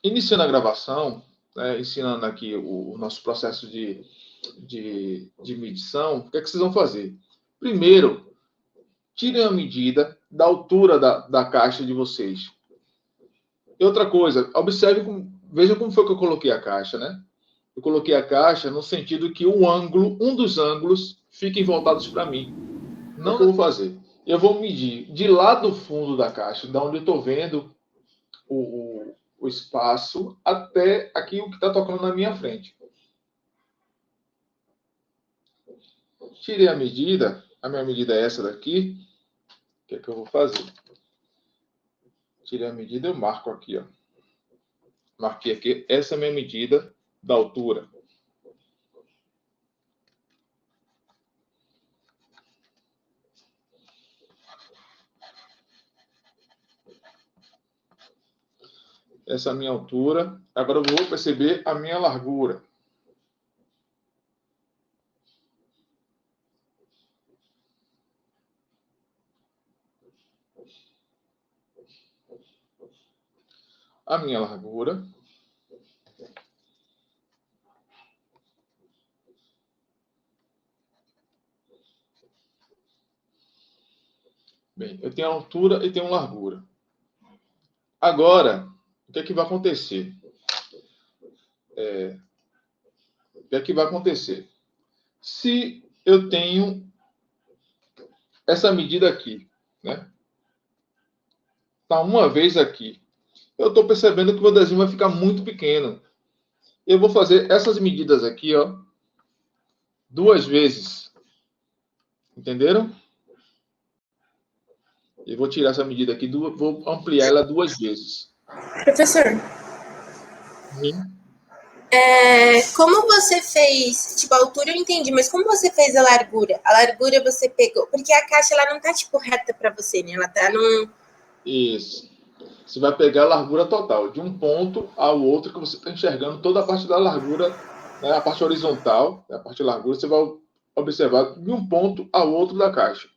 iniciando a gravação, né, ensinando aqui o nosso processo de medição, o que é que vocês vão fazer? Primeiro, tirem a medida da altura da caixa de vocês. E outra coisa, observe, veja como foi que eu coloquei a caixa, né? Eu coloquei a caixa no sentido que o ângulo, um dos ângulos, fiquem voltados para mim. Não, o que eu vou fazer? Eu vou medir de lá do fundo da caixa, da onde eu estou vendo o espaço, até aqui o que está tocando na minha frente. Tirei a minha medida é essa daqui. O que é que eu vou fazer? Tirei a medida, eu marco aqui, ó. Marquei aqui, essa é a minha medida da altura. Essa é a minha altura. Agora eu vou perceber a minha largura. A minha largura. Bem, eu tenho altura e tenho largura. Agora, o que é que vai acontecer? O que é que vai acontecer? Se eu tenho essa medida aqui, né? Tá uma vez aqui. Eu estou percebendo que o meu desenho vai ficar muito pequeno. Eu vou fazer essas medidas aqui, ó, 2 vezes. Entenderam? Eu vou tirar essa medida aqui, vou ampliar ela 2 vezes. Professor, Sim. como você fez, tipo, a altura eu entendi, mas como você fez a largura? A largura você pegou, porque a caixa ela não tá, tipo, reta para você, né? Ela tá num... Isso. Você vai pegar a largura total, de um ponto ao outro, que você está enxergando toda a parte da largura, né, a parte horizontal, a parte da largura, você vai observar de um ponto ao outro da caixa.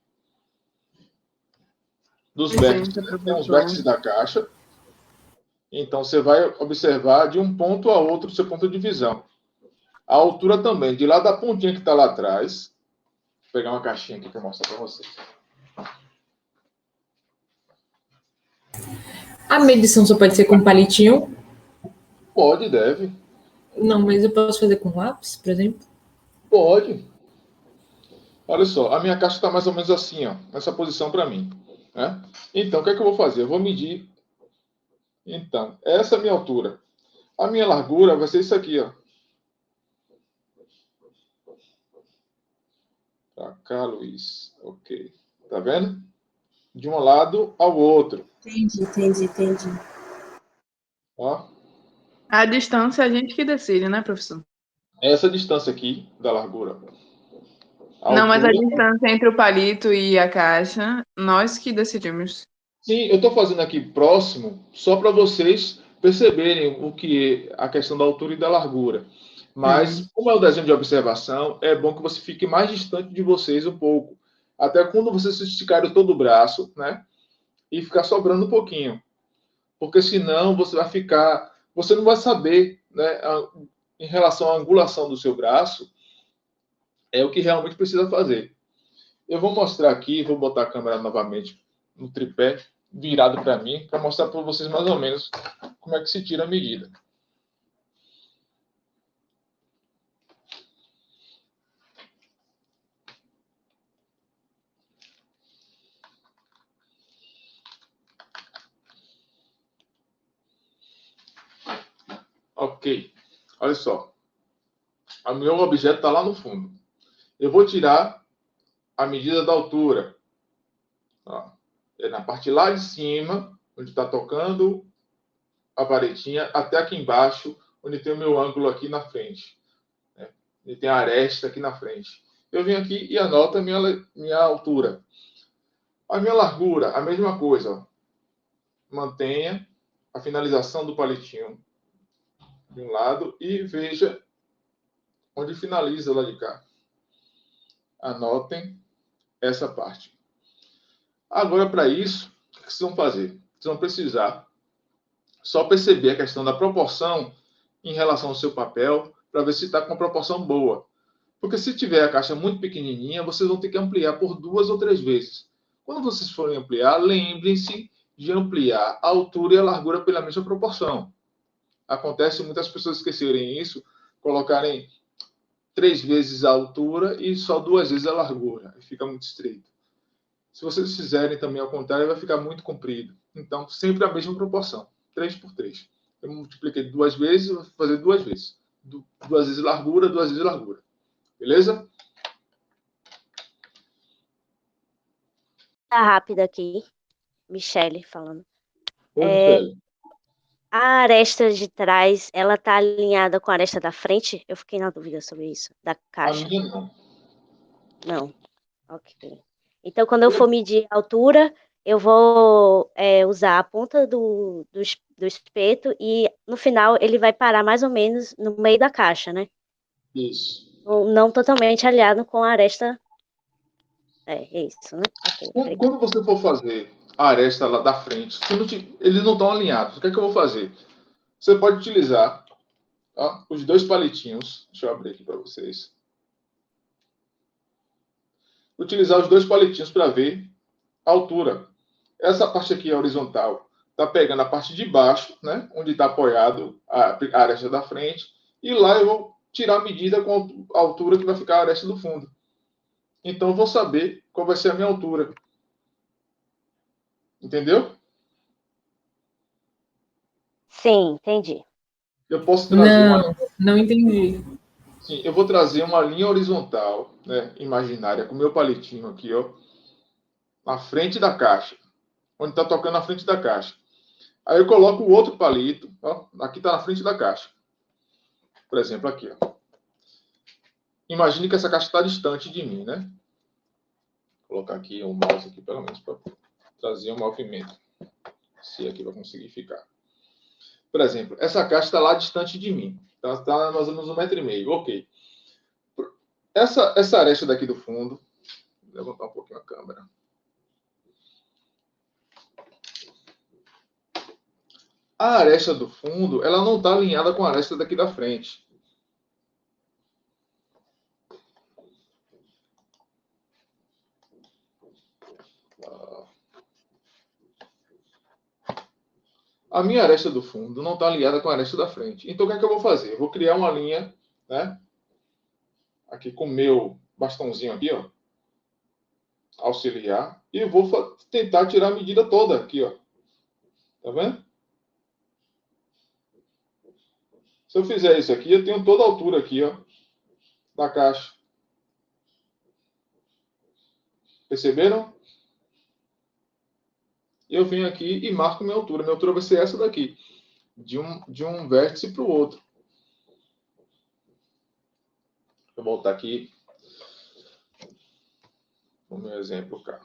Dos vértices, né? Tem os vértices da caixa. Então, você vai observar de um ponto ao outro o seu ponto de visão. A altura também, de lá da pontinha que está lá atrás. Vou pegar uma caixinha aqui para mostrar para vocês. A medição só pode ser com palitinho? Pode, deve. Não, mas eu posso fazer com lápis, por exemplo? Pode. Olha só, a minha caixa está mais ou menos assim, ó, nessa posição para mim. Né? Então, o que é que eu vou fazer? Eu vou medir. Então, essa é a minha altura. A minha largura vai ser isso aqui, ó. Pra cá, Luiz. Ok. Tá vendo? De um lado ao outro. Entendi. Ó. A distância é a gente que decide, né, professor? Essa distância aqui da largura. Não, mas a distância entre o palito e a caixa, nós que decidimos. Sim, eu estou fazendo aqui próximo só para vocês perceberem o que é a questão da altura e da largura. Mas, como é um desenho de observação, é bom que você fique mais distante de vocês um pouco. Até quando vocês esticarem todo o braço, né? E ficar sobrando um pouquinho. Porque senão você vai ficar. Você não vai saber, né? Em relação à angulação do seu braço, é o que realmente precisa fazer. Eu vou mostrar aqui, vou botar a câmera novamente no tripé, virado para mim, para mostrar para vocês mais ou menos como é que se tira a medida. Ok, olha só. O meu objeto está lá no fundo. Eu vou tirar a medida da altura. Ó, é na parte lá de cima, onde está tocando a varetinha, até aqui embaixo, onde tem o meu ângulo aqui na frente. Né? Onde tem a aresta aqui na frente. Eu venho aqui e anoto a minha altura. A minha largura, a mesma coisa. Ó. Mantenha a finalização do palitinho de um lado e veja onde finaliza lá de cá. Anotem essa parte. Agora, para isso, o que vocês vão fazer? Vocês vão precisar só perceber a questão da proporção em relação ao seu papel, para ver se está com uma proporção boa. Porque se tiver a caixa muito pequenininha, vocês vão ter que ampliar por 2 ou 3 vezes. Quando vocês forem ampliar, lembrem-se de ampliar a altura e a largura pela mesma proporção. Acontece muitas pessoas esquecerem isso, colocarem 3 vezes a altura e só 2 vezes a largura. Fica muito estreito. Se vocês fizerem também ao contrário, vai ficar muito comprido. Então, sempre a mesma proporção. 3 por 3. Eu multipliquei 2 vezes, vou fazer 2 vezes. 2 vezes largura, 2 vezes largura. Beleza? Tá rápido aqui. Michele falando. Oi, Michele. A aresta de trás, ela tá alinhada com a aresta da frente? Eu fiquei na dúvida sobre isso, da caixa. A minha não. Não. Ok. Então, quando eu for medir a altura, eu vou usar a ponta do espeto e, no final, ele vai parar mais ou menos no meio da caixa, né? Isso. Não totalmente alinhado com a aresta. É isso, né? Okay, Quando você for fazer a aresta lá da frente, eles não estão alinhados. O que é que eu vou fazer? Você pode utilizar os 2 palitinhos. Deixa eu abrir aqui para vocês. Utilizar os 2 palitinhos para ver a altura. Essa parte aqui é horizontal. Está pegando a parte de baixo, né, onde está apoiado a aresta da frente. E lá eu vou tirar a medida com a altura que vai ficar a aresta do fundo. Então eu vou saber qual vai ser a minha altura. Entendeu? Sim, entendi. Eu posso trazer Não entendi. Sim, eu vou trazer uma linha horizontal, né, imaginária, com o meu palitinho aqui, ó, na frente da caixa. Onde está tocando na frente da caixa. Aí eu coloco o outro palito, ó, aqui está na frente da caixa. Por exemplo, aqui, ó. Imagine que essa caixa está distante de mim, né? Vou colocar aqui o mouse aqui, pelo menos, para trazer um movimento. Se aqui vai conseguir ficar. Por exemplo, essa caixa está lá distante de mim. Está mais ou menos 1,5 m. Ok. Essa aresta daqui do fundo. Vou levantar um pouquinho a câmera. A aresta do fundo, ela não está alinhada com a aresta daqui da frente. A minha aresta do fundo não está alinhada com a aresta da frente. Então, o que é que eu vou fazer? Eu vou criar uma linha, né? Aqui com o meu bastãozinho aqui, ó. Auxiliar. E vou tentar tirar a medida toda aqui, ó. Tá vendo? Se eu fizer isso aqui, eu tenho toda a altura aqui, ó. Da caixa. Perceberam? Eu venho aqui e marco minha altura. Minha altura vai ser essa daqui. De um vértice para o outro. Vou voltar aqui. O meu exemplo cá.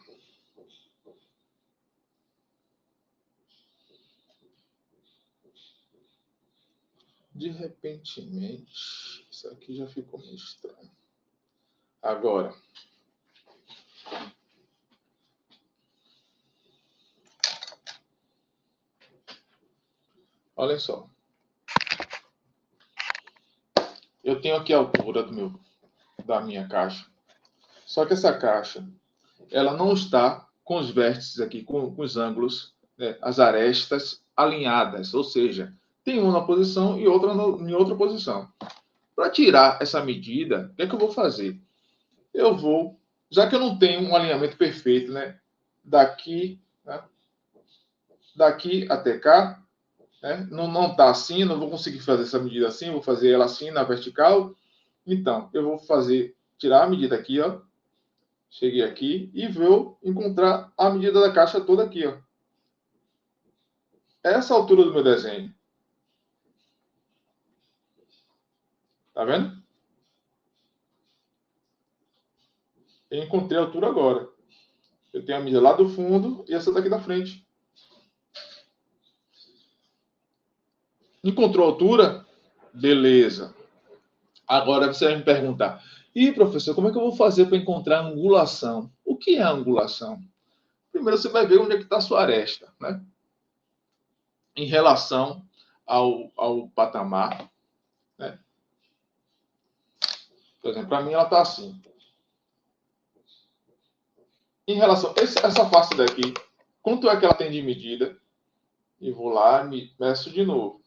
De repentemente, isso aqui já ficou meio estranho. Agora. Olha só. Eu tenho aqui a altura da minha caixa. Só que essa caixa, ela não está com os vértices aqui, com os ângulos, né, as arestas alinhadas. Ou seja, tem uma posição e outra em outra posição. Para tirar essa medida, o que é que eu vou fazer? Eu vou, já que eu não tenho um alinhamento perfeito, né, daqui até cá, né? Não está assim, não vou conseguir fazer essa medida assim, vou fazer ela assim na vertical. Então, eu vou tirar a medida aqui, ó. Cheguei aqui e vou encontrar a medida da caixa toda aqui, ó. Essa altura do meu desenho. Tá vendo? Eu encontrei a altura agora. Eu tenho a medida lá do fundo e essa daqui da frente. Encontrou a altura? Beleza. Agora você vai me perguntar, professor, como é que eu vou fazer para encontrar a angulação? O que é a angulação? Primeiro você vai ver onde é que está a sua aresta, né? em relação ao patamar, né? Por exemplo, para mim ela está assim. Em relação a essa face daqui, quanto é que ela tem de medida? E vou lá e meço de novo.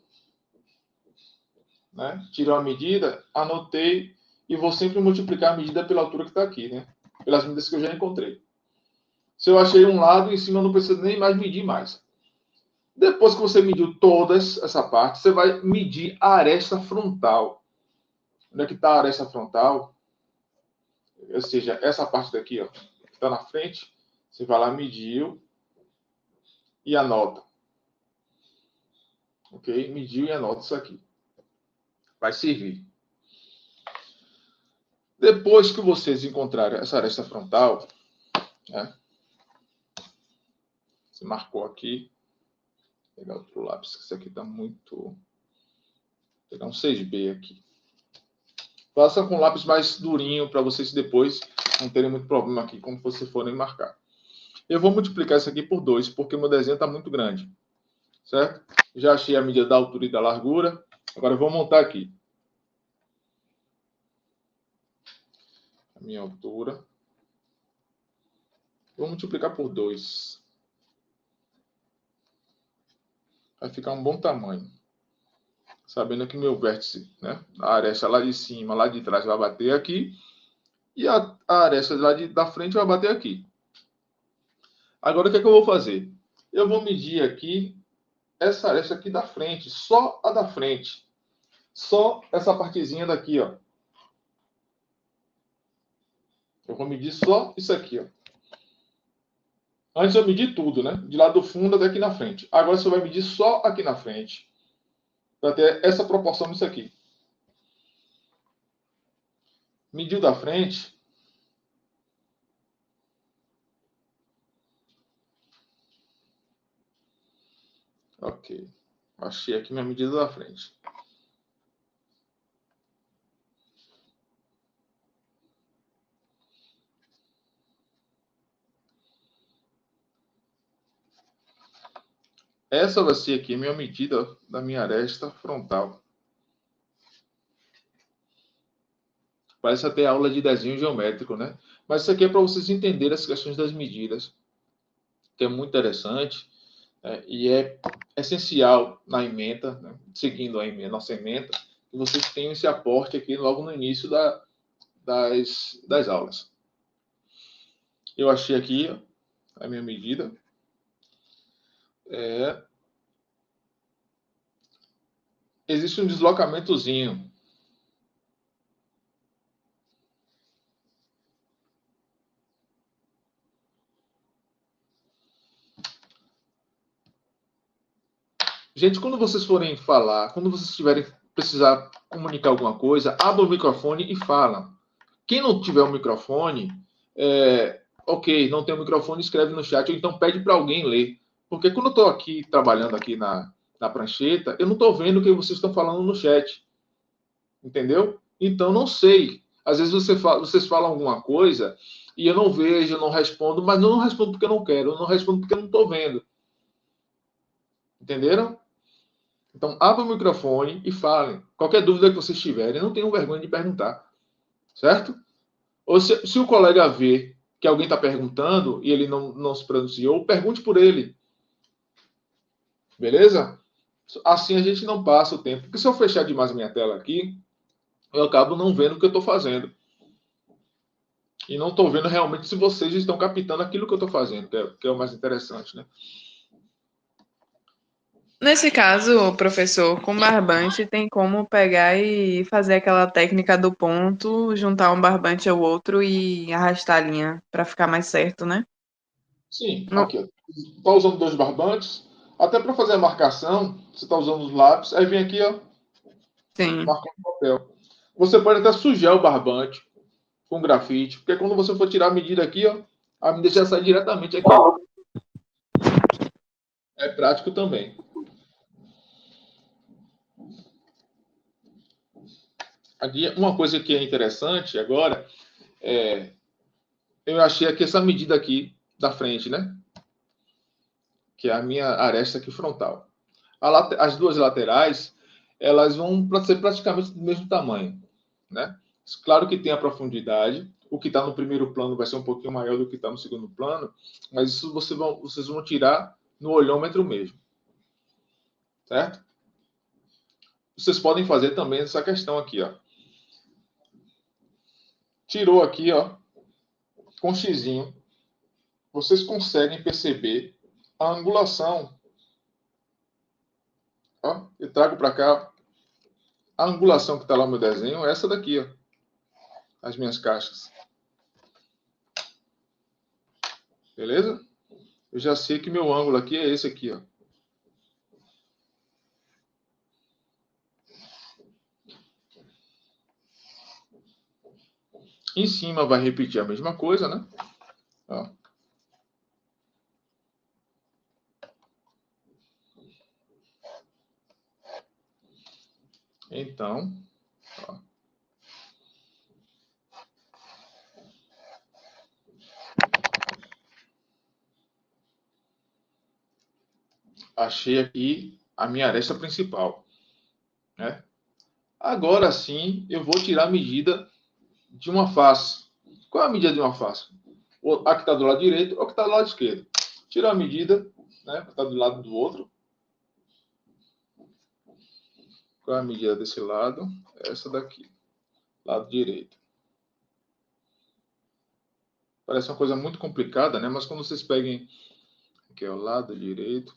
Né? Tiro a medida, anotei e vou sempre multiplicar a medida pela altura que está aqui, né? Pelas medidas que eu já encontrei. Se eu achei um lado, em cima eu não preciso nem mais medir mais. Depois que você mediu toda essa parte, você vai medir a aresta frontal. Onde é que está a aresta frontal? Ou seja, essa parte daqui, ó, que está na frente, você vai lá, mediu e anota. Ok? Mediu e anota isso aqui. Vai servir. Depois que vocês encontrarem essa aresta frontal, né, você marcou aqui. Vou pegar outro lápis, que isso aqui está muito... Vou pegar um 6B aqui. Faça com lápis mais durinho para vocês depois não terem muito problema aqui quando vocês forem marcar. Eu vou multiplicar isso aqui por 2, porque o meu desenho está muito grande. Certo? Já achei a medida da altura e da largura. Agora eu vou montar aqui. A minha altura. Vou multiplicar por 2. Vai ficar um bom tamanho. Sabendo que meu vértice, né, a aresta lá de cima, lá de trás vai bater aqui. E a aresta lá da frente vai bater aqui. Agora o que é que eu vou fazer? Eu vou medir aqui essa aresta aqui da frente. Só a da frente. Só essa partezinha daqui, ó. Eu vou medir só isso aqui, ó. Antes eu medi tudo, né? De lá do fundo até aqui na frente. Agora você vai medir só aqui na frente. Para ter essa proporção disso aqui. Mediu da frente. Ok. Achei aqui minha medida da frente. Essa vai ser aqui a minha medida da minha aresta frontal. Parece até aula de desenho geométrico, né? Mas isso aqui é para vocês entenderem as questões das medidas, que é muito interessante, né? E é essencial na ementa, né? Seguindo a ementa, nossa ementa, que vocês tenham esse aporte aqui logo no início das aulas. Eu achei aqui ó, a minha medida. Existe um deslocamentozinho. Gente, quando vocês forem falar, quando vocês tiverem precisar comunicar alguma coisa, abra o microfone e fala. Quem não tiver o microfone, ok, não tem o microfone, escreve no chat, ou então pede para alguém ler. Porque quando eu estou aqui trabalhando aqui na prancheta, eu não estou vendo o que vocês estão falando no chat. Entendeu? Então, não sei. Às vezes vocês falam alguma coisa e eu não vejo, eu não respondo, mas eu não respondo porque eu não quero, eu não respondo porque eu não estou vendo. Entenderam? Então, abra o microfone e falem. Qualquer dúvida que vocês tiverem, não tenham vergonha de perguntar. Certo? Ou se o colega vê que alguém está perguntando e ele não se pronunciou, pergunte por ele. Beleza? Assim a gente não passa o tempo. Porque se eu fechar demais a minha tela aqui, eu acabo não vendo o que eu estou fazendo. E não estou vendo realmente se vocês estão captando aquilo que eu estou fazendo, que é o mais interessante, né? Nesse caso, professor, com barbante tem como pegar e fazer aquela técnica do ponto, juntar um barbante ao outro e arrastar a linha para ficar mais certo, né? Sim, Não. aqui. Está usando 2 barbantes. Até para fazer a marcação, você está usando os lápis. Aí vem aqui, ó. Sim. Marcando o papel. Você pode até sujar o barbante com grafite, porque quando você for tirar a medida aqui, ó, a medida já sai diretamente aqui. É prático também. Aqui, uma coisa que é interessante agora eu achei aqui essa medida aqui da frente, né? Que é a minha aresta aqui frontal. As duas laterais, elas vão ser praticamente do mesmo tamanho, né? Claro que tem a profundidade, o que está no primeiro plano vai ser um pouquinho maior do que está no segundo plano, mas isso vocês vão tirar no olhômetro mesmo, certo? Vocês podem fazer também essa questão aqui, ó. Tirou aqui, ó, com xizinho, vocês conseguem perceber a angulação. Ó, eu trago para cá a angulação que está lá no meu desenho, é essa daqui, ó, as minhas caixas. Beleza? Eu já sei que meu ângulo aqui é esse aqui, ó. Em cima vai repetir a mesma coisa, né? Ó. Então, ó. Achei aqui a minha aresta principal, né? Agora sim, eu vou tirar a medida de uma face. Qual é a medida de uma face? A que está do lado direito ou a que está do lado esquerdo. Tirar a medida, né? Que está do lado do outro. Qual é a medida desse lado? Essa daqui. Lado direito. Parece uma coisa muito complicada, né? Mas quando vocês peguem aqui é o lado direito.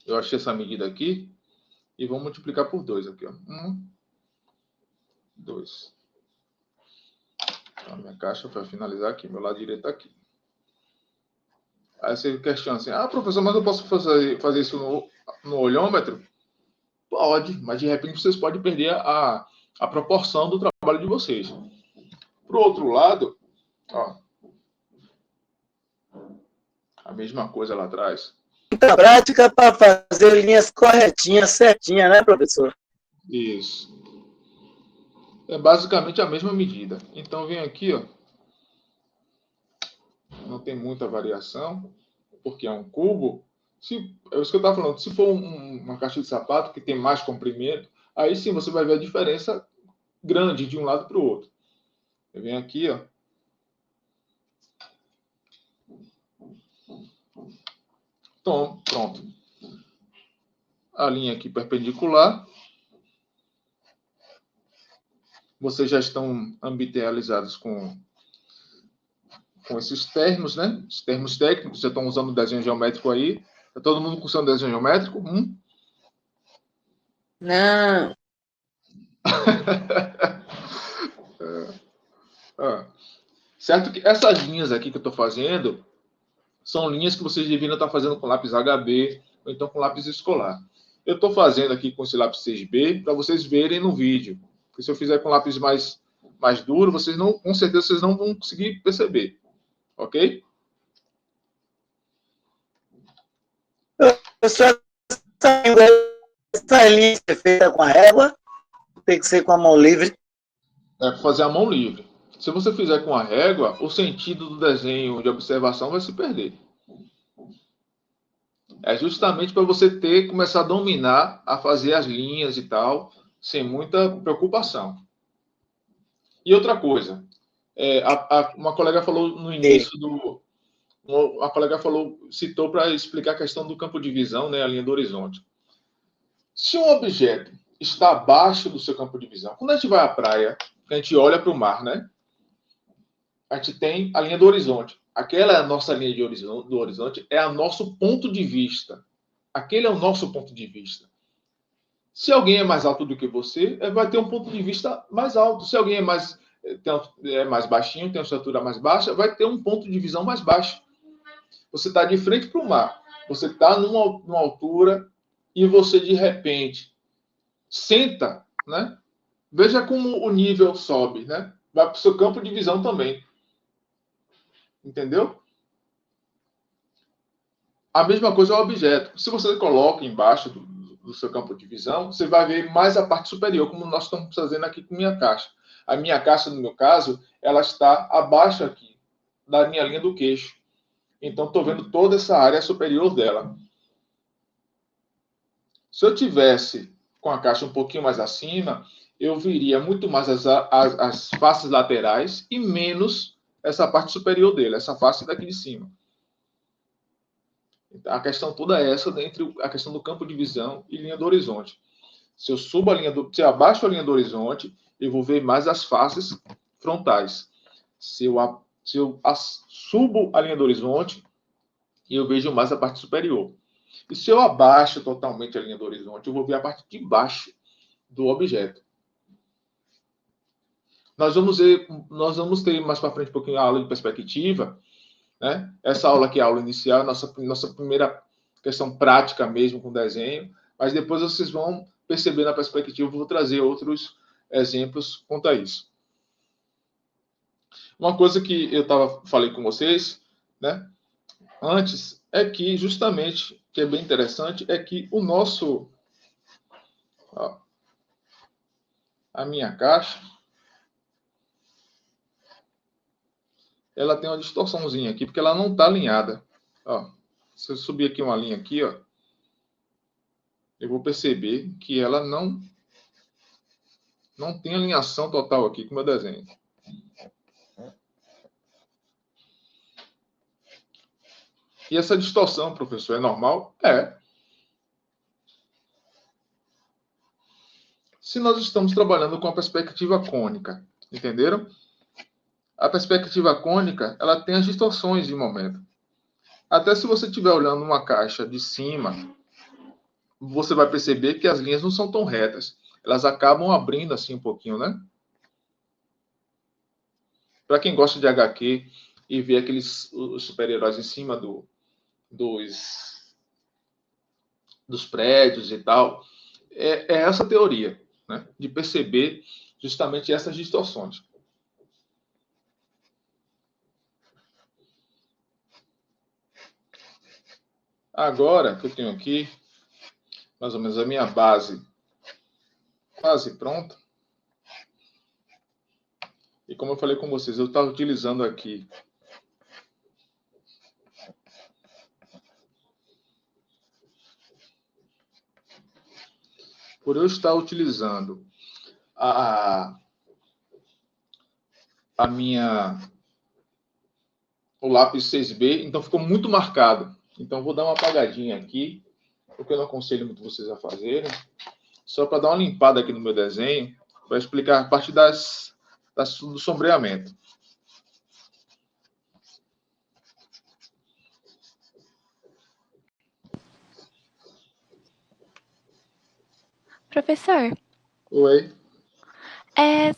Eu achei essa medida aqui e vou multiplicar por 2 aqui, ó. 1, 2. A minha caixa para finalizar aqui, meu lado direito tá aqui. Aí você questiona assim: ah, professor, mas eu posso fazer isso no olhômetro? Pode, mas de repente vocês podem perder a proporção do trabalho de vocês. Pro outro lado, ó, a mesma coisa lá atrás. Muita prática para fazer linhas corretinhas, certinhas, né, professor? Isso. É basicamente a mesma medida. Então, vem aqui, ó. Não tem muita variação, porque é um cubo. É isso que eu estava falando. Se for uma caixa de sapato que tem mais comprimento, aí sim você vai ver a diferença grande de um lado para o outro. Eu venho aqui, ó. Então, pronto. A linha aqui perpendicular. Vocês já estão ambidextralizados com esses termos, né? Os termos técnicos. Já estão usando o desenho geométrico aí. Está todo mundo usando o desenho geométrico? Não. Certo que essas linhas aqui que eu estou fazendo são linhas que vocês deveriam estar fazendo com lápis HB ou então com lápis escolar. Eu estou fazendo aqui com esse lápis 6B para vocês verem no vídeo. Porque se eu fizer com lápis mais duro, vocês não, com certeza vocês não vão conseguir perceber. Ok? Professor, essa linha é feita com a régua? Tem que ser com a mão livre? É fazer a mão livre. Se você fizer com a régua, o sentido do desenho de observação vai se perder. É justamente para você começar a dominar, a fazer as linhas e tal, sem muita preocupação. E outra coisa, uma colega falou no início a colega citou para explicar a questão do campo de visão, né, a linha do horizonte. Se um objeto está abaixo do seu campo de visão, quando a gente vai à praia, a gente olha para o mar, né? A gente tem a linha do horizonte. Aquela é a nossa linha do horizonte, é o nosso ponto de vista. Aquele é o nosso ponto de vista. Se alguém é mais alto do que você, vai ter um ponto de vista mais alto. Se alguém é mais baixinho, tem uma estatura mais baixa, vai ter um ponto de visão mais baixo. Você está de frente para o mar. Você está numa altura e você, de repente, senta, né? Veja como o nível sobe, né? Vai para o seu campo de visão também. Entendeu? A mesma coisa é o objeto. Se você coloca embaixo do seu campo de visão, você vai ver mais a parte superior, como nós estamos fazendo aqui com a minha caixa. A minha caixa, no meu caso, ela está abaixo aqui da minha linha do queixo. Então, estou vendo toda essa área superior dela. Se eu tivesse com a caixa um pouquinho mais acima, eu viria muito mais as faces laterais e menos essa parte superior dele, essa face daqui de cima. Então, a questão toda é essa, entre a questão do campo de visão e linha do horizonte. Se eu se eu abaixo a linha do horizonte, eu vou ver mais as faces frontais. Se eu subo a linha do horizonte, eu vejo mais a parte superior. E se eu abaixo totalmente a linha do horizonte, eu vou ver a parte de baixo do objeto. Nós vamos ter mais para frente um pouquinho a aula de perspectiva, né? Essa aula aqui é a aula inicial, nossa primeira questão prática mesmo com desenho, mas depois vocês vão perceber na perspectiva, eu vou trazer outros exemplos quanto a isso. Uma coisa que eu falei com vocês, né, antes, é que justamente, que é bem interessante, é que o nosso, a minha caixa, ela tem uma distorçãozinha aqui, porque ela não está alinhada. Ó, se eu subir aqui uma linha aqui, ó, eu vou perceber que ela não tem alinhação total aqui com o meu desenho. E essa distorção, professor, é normal? É. Se nós estamos trabalhando com a perspectiva cônica, entenderam? A perspectiva cônica, ela tem as distorções de momento. Até se você estiver olhando uma caixa de cima, você vai perceber que as linhas não são tão retas. Elas acabam abrindo assim um pouquinho, né? Para quem gosta de HQ e ver os super-heróis em cima dos prédios e tal, é essa teoria, né? De perceber justamente essas distorções. Agora que eu tenho aqui, mais ou menos a minha base quase pronta, e como eu falei com vocês, eu estava utilizando aqui por eu estar utilizando o lápis 6B, então ficou muito marcado. Então, vou dar uma apagadinha aqui, porque eu não aconselho muito vocês a fazerem, só para dar uma limpada aqui no meu desenho, para explicar a parte do sombreamento. Professor, Oi?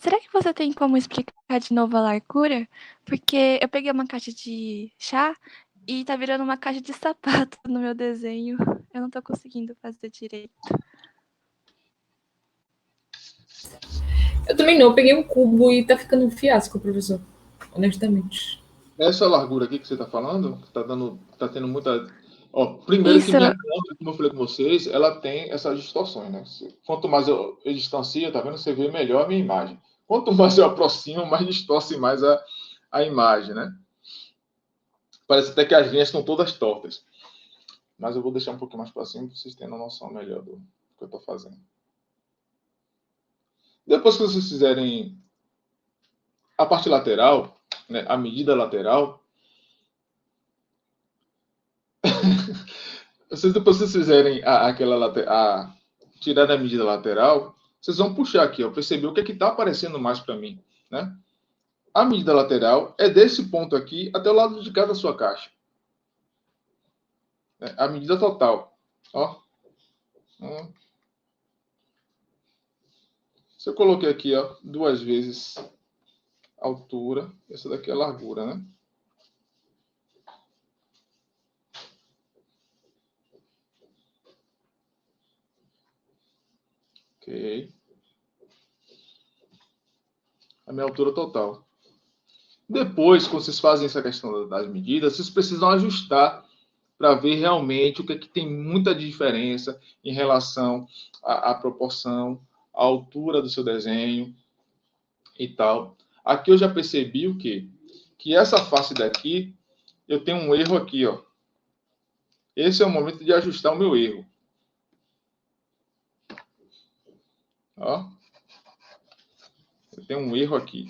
será que você tem como explicar de novo a largura? Porque eu peguei uma caixa de chá e tá virando uma caixa de sapato no meu desenho. Eu não tô conseguindo fazer direito. Eu também não, eu peguei um cubo e tá ficando um fiasco, professor. Honestamente. Essa largura aqui que você está falando, tá tendo muita... Ó, primeiro Isso. que minha câmera, como eu falei com vocês, ela tem essas distorções, né? Quanto mais eu distancio, tá vendo? Você vê melhor a minha imagem. Quanto mais eu aproximo, mais distorce mais a imagem, né? Parece até que as linhas estão todas tortas. Mas eu vou deixar um pouquinho mais para cima para vocês terem uma noção melhor do que eu estou fazendo. Depois que vocês fizerem a parte lateral, né, a medida lateral, depois que vocês fizerem tirar a medida lateral, vocês vão puxar aqui, ó, perceber o que está aparecendo mais para mim, né? A medida lateral é desse ponto aqui até o lado de cá da sua caixa. A medida total. Ó. Se eu coloquei aqui, ó, 2 vezes a altura, essa daqui é a largura, né? Ok. A minha altura total. Depois, quando vocês fazem essa questão das medidas, vocês precisam ajustar para ver realmente o que é que tem muita diferença em relação à proporção, à altura do seu desenho e tal. Aqui eu já percebi o quê? que essa face daqui, eu tenho um erro aqui, ó. Esse é o momento de ajustar o meu erro. Ó. Eu tenho um erro aqui.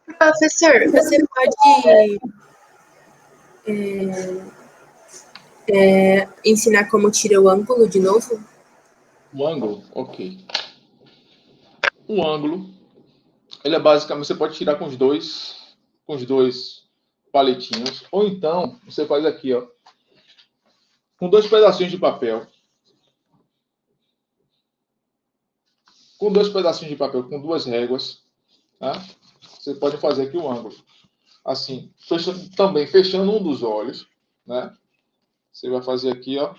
Professor, você pode ensinar como tira o ângulo de novo? O ângulo, ok. O ângulo, ele é basicamente, você pode tirar com os dois palitinhos, ou então você faz aqui, ó, com 2 pedacinhos de papel. Com 2 pedacinhos de papel, com 2 réguas, tá? Você pode fazer aqui o ângulo. Assim, também fechando um dos olhos, né? Você vai fazer aqui, ó,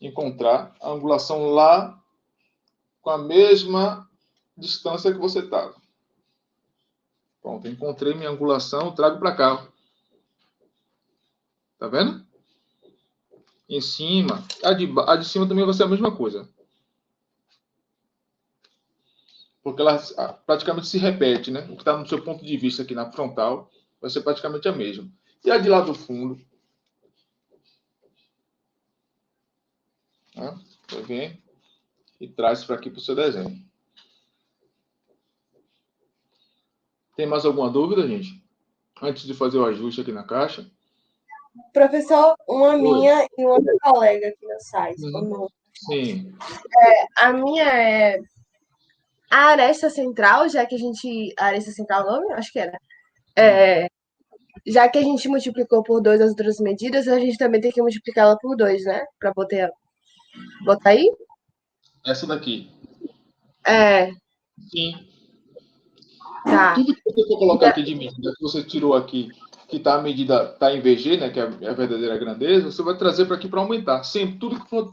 encontrar a angulação lá com a mesma distância que você estava. Pronto, encontrei minha angulação, trago para cá. Tá vendo? Em cima. A de cima também vai ser a mesma coisa. Porque ela praticamente se repete, né? O que está no seu ponto de vista aqui na frontal vai ser praticamente a mesma. E a de lá do fundo. Né? Você vem e traz para aqui para o seu desenho. Tem mais alguma dúvida, gente? Antes de fazer o ajuste aqui na caixa. Professor, uma Oi. minha e uma outra colega aqui no site. Sim. A minha é a aresta central, já que a gente. A aresta central, o nome? Acho que era. Já que a gente multiplicou por 2 as outras medidas, a gente também tem que multiplicá-la por 2, né? Para botar aí? Essa daqui. É, Sim. tá. Tudo que você for colocar aqui de medida que você tirou aqui, que está a medida, está em VG, né, que é a verdadeira grandeza, você vai trazer para aqui para aumentar. Sempre, tudo que for,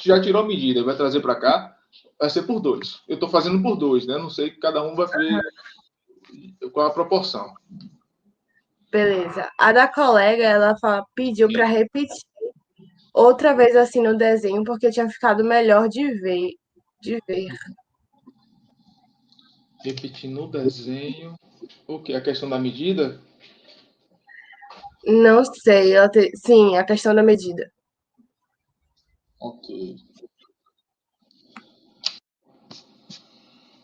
já tirou a medida, vai trazer para cá, vai ser por 2. Eu estou fazendo por 2, né? Não sei que cada um vai ver qual a proporção. Beleza. A da colega, ela pediu para repetir outra vez assim no desenho, porque tinha ficado melhor de ver. Repetir no desenho. O que? A questão da medida? Não sei, sim, a questão da medida. Ok.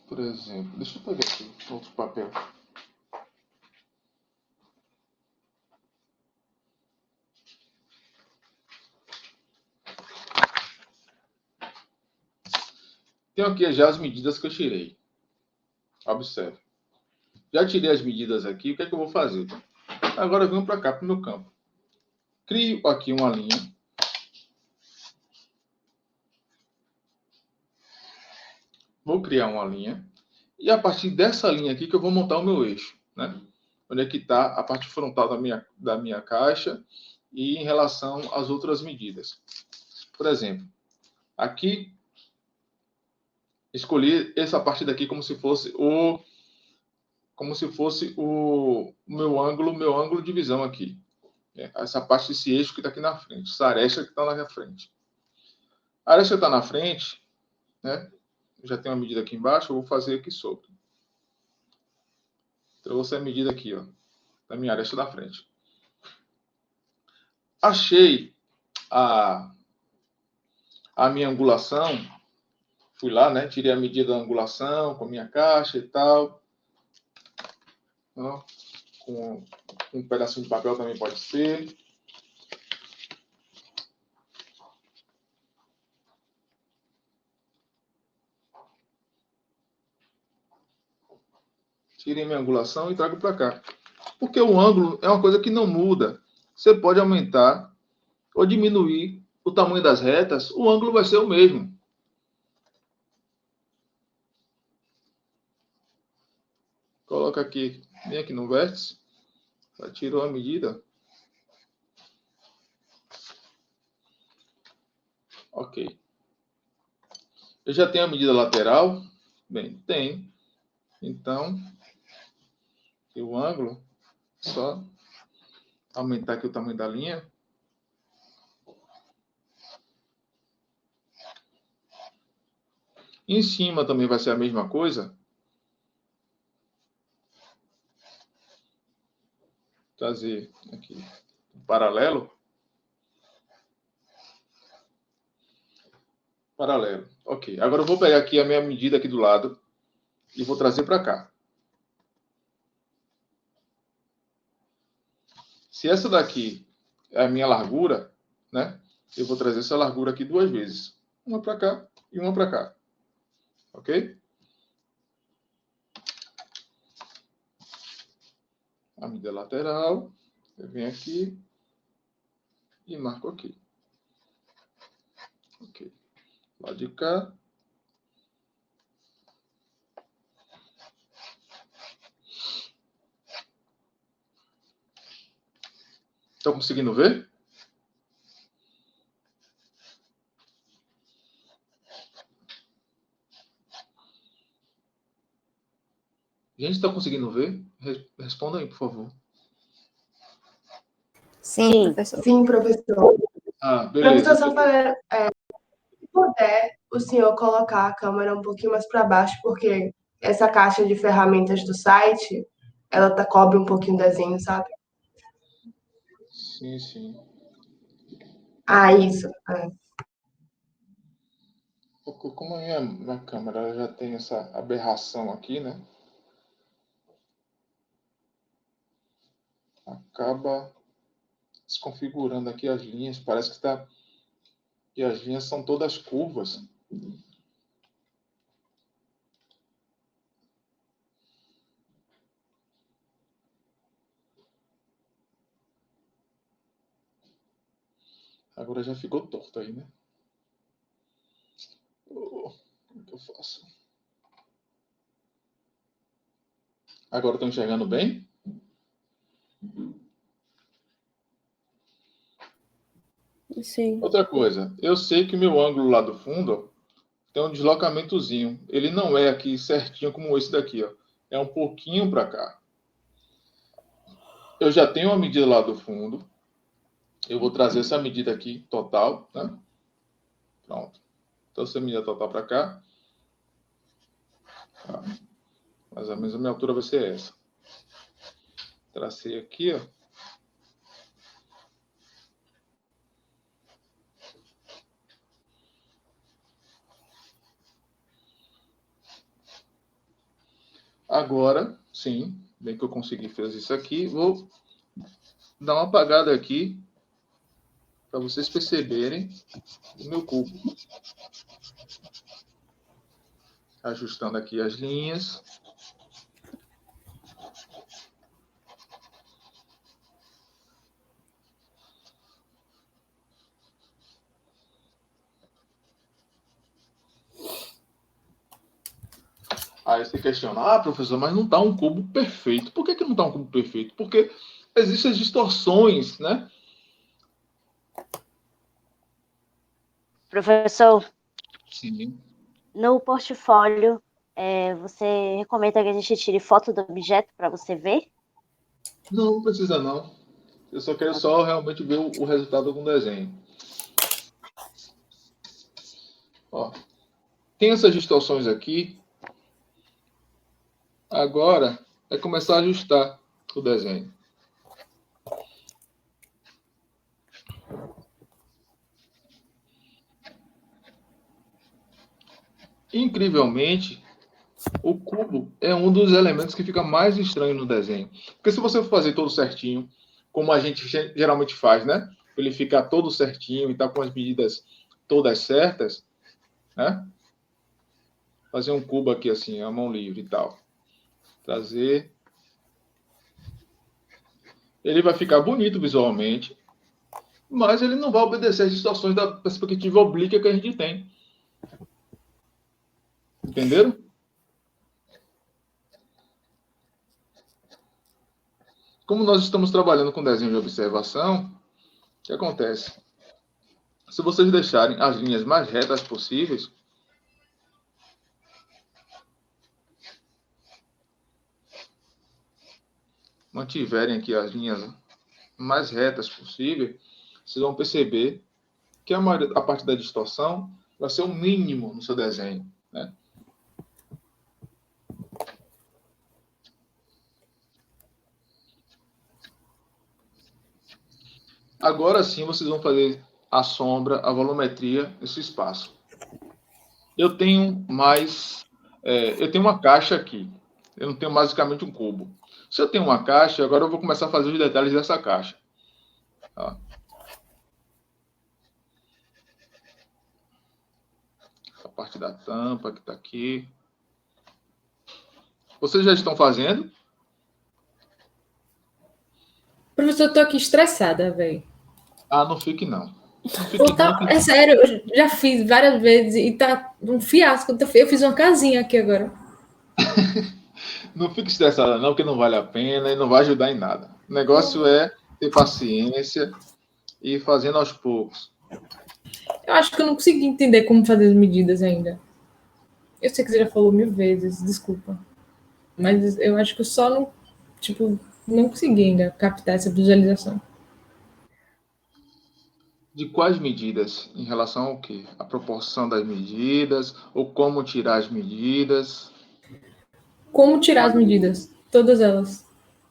Por exemplo, deixa eu pegar aqui outro papel. Tenho aqui já as medidas que eu tirei. Observe. Já tirei as medidas aqui, o que é que eu vou fazer? Agora eu venho para cá, para o meu campo. Crio aqui uma linha. Vou criar uma linha. E a partir dessa linha aqui que eu vou montar o meu eixo. Né? Onde é que está a parte frontal da minha caixa e em relação às outras medidas. Por exemplo, aqui escolhi essa parte daqui como se fosse o meu ângulo de visão aqui. Essa parte desse eixo que está aqui na frente, essa aresta que está na frente. A aresta que está na frente, né? Já tem uma medida aqui embaixo, eu vou fazer aqui sobre. Então, eu vou ser a medida aqui, ó, da minha aresta da frente. Achei a minha angulação, fui lá, né? Tirei a medida da angulação com a minha caixa e tal. Ó, com um pedacinho de papel também pode ser. Tirei minha angulação e trago para cá. Porque o ângulo é uma coisa que não muda. Você pode aumentar ou diminuir o tamanho das retas, o ângulo vai ser o mesmo. Coloca aqui, vem aqui no vértice, já tirou a medida. Ok. Eu já tenho a medida lateral? Bem, tem. Então, e o ângulo, só aumentar aqui o tamanho da linha. Em cima também vai ser a mesma coisa. Trazer aqui um paralelo. Paralelo. Ok. Agora eu vou pegar aqui a minha medida aqui do lado e vou trazer para cá. Se essa daqui é a minha largura, né? Eu vou trazer essa largura aqui 2 vezes. Uma para cá e uma para cá. Ok? A medida lateral. Eu venho aqui e marco aqui. Ok. Lá de cá. Estão conseguindo ver? Gente, está conseguindo ver? Responda aí, por favor. Sim, professor. Sim, professor. Ah, beleza. Professor, só falando, se puder o senhor colocar a câmera um pouquinho mais para baixo, porque essa caixa de ferramentas do site, ela cobre um pouquinho o desenho, sabe? Sim, sim. Ah, isso. Como a minha câmera já tem essa aberração aqui, né? Acaba desconfigurando aqui as linhas. Parece que as linhas são todas curvas. Agora já ficou torto aí, né? Como é que eu faço? Agora estão enxergando bem? Sim. Outra coisa, eu sei que o meu ângulo lá do fundo tem um deslocamentozinho. Ele não é aqui certinho como esse daqui, ó. É um pouquinho para cá. Eu já tenho uma medida lá do fundo. Eu vou trazer essa medida aqui, total, né? Pronto. Então, essa medida total para cá. Tá. Mais ou menos a minha altura vai ser essa. Tracei aqui, ó. Agora, sim, bem que eu consegui fazer isso aqui, vou dar uma apagada aqui para vocês perceberem o meu cubo. Ajustando aqui as linhas. Aí você questiona, professor, mas não está um cubo perfeito. Por que não está um cubo perfeito? Porque existem as distorções, né? Professor, Sim. no portfólio, você recomenda que a gente tire foto do objeto para você ver? Não, não precisa não. Eu só quero realmente ver o resultado do desenho. Ó, tem essas distorções aqui. Agora é começar a ajustar o desenho. Incrivelmente, o cubo é um dos elementos que fica mais estranho no desenho. Porque se você for fazer todo certinho, como a gente geralmente faz, né? Ele ficar todo certinho e tá com as medidas todas certas, né? Fazer um cubo aqui assim, a mão livre e tal. Trazer. Ele vai ficar bonito visualmente, mas ele não vai obedecer às distorções da perspectiva oblíqua que a gente tem. Entenderam? Como nós estamos trabalhando com desenho de observação, o que acontece? Se vocês deixarem as linhas mais retas possíveis, mantiverem aqui as linhas mais retas possíveis, vocês vão perceber que a parte da distorção vai ser o mínimo no seu desenho, né? Agora sim vocês vão fazer a sombra, a volumetria nesse espaço. Eu tenho eu tenho uma caixa aqui. Eu não tenho basicamente um cubo. Se eu tenho uma caixa, agora eu vou começar a fazer os detalhes dessa caixa. Tá? A parte da tampa que está aqui. Vocês já estão fazendo? Professor, eu tô aqui estressada, velho. Ah, não fique não. Não fique não. É sério, eu já fiz várias vezes e tá um fiasco. Eu fiz uma casinha aqui agora. Não fique estressada não, porque não vale a pena e não vai ajudar em nada. O negócio é ter paciência e ir fazendo aos poucos. Eu acho que eu não consegui entender como fazer as medidas ainda. Eu sei que você já falou 1000 vezes, desculpa. Mas eu acho que eu só não consegui ainda captar essa visualização. De quais medidas? Em relação ao quê? A proporção das medidas ou como tirar as medidas? Como tirar as medidas? Todas elas.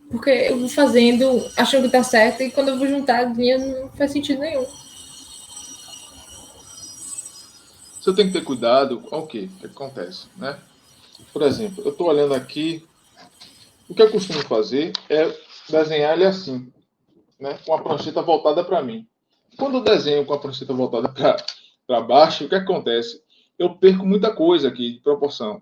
Porque eu vou fazendo, achando que tá certo, e quando eu vou juntar as linhas, não faz sentido nenhum. Você tem que ter cuidado com o quê? O que acontece, né? Por exemplo, eu estou olhando aqui. O que eu costumo fazer é desenhar ele assim, né? Com a prancheta voltada para mim. Quando eu desenho com a prancheta voltada para baixo, o que acontece? Eu perco muita coisa aqui de proporção.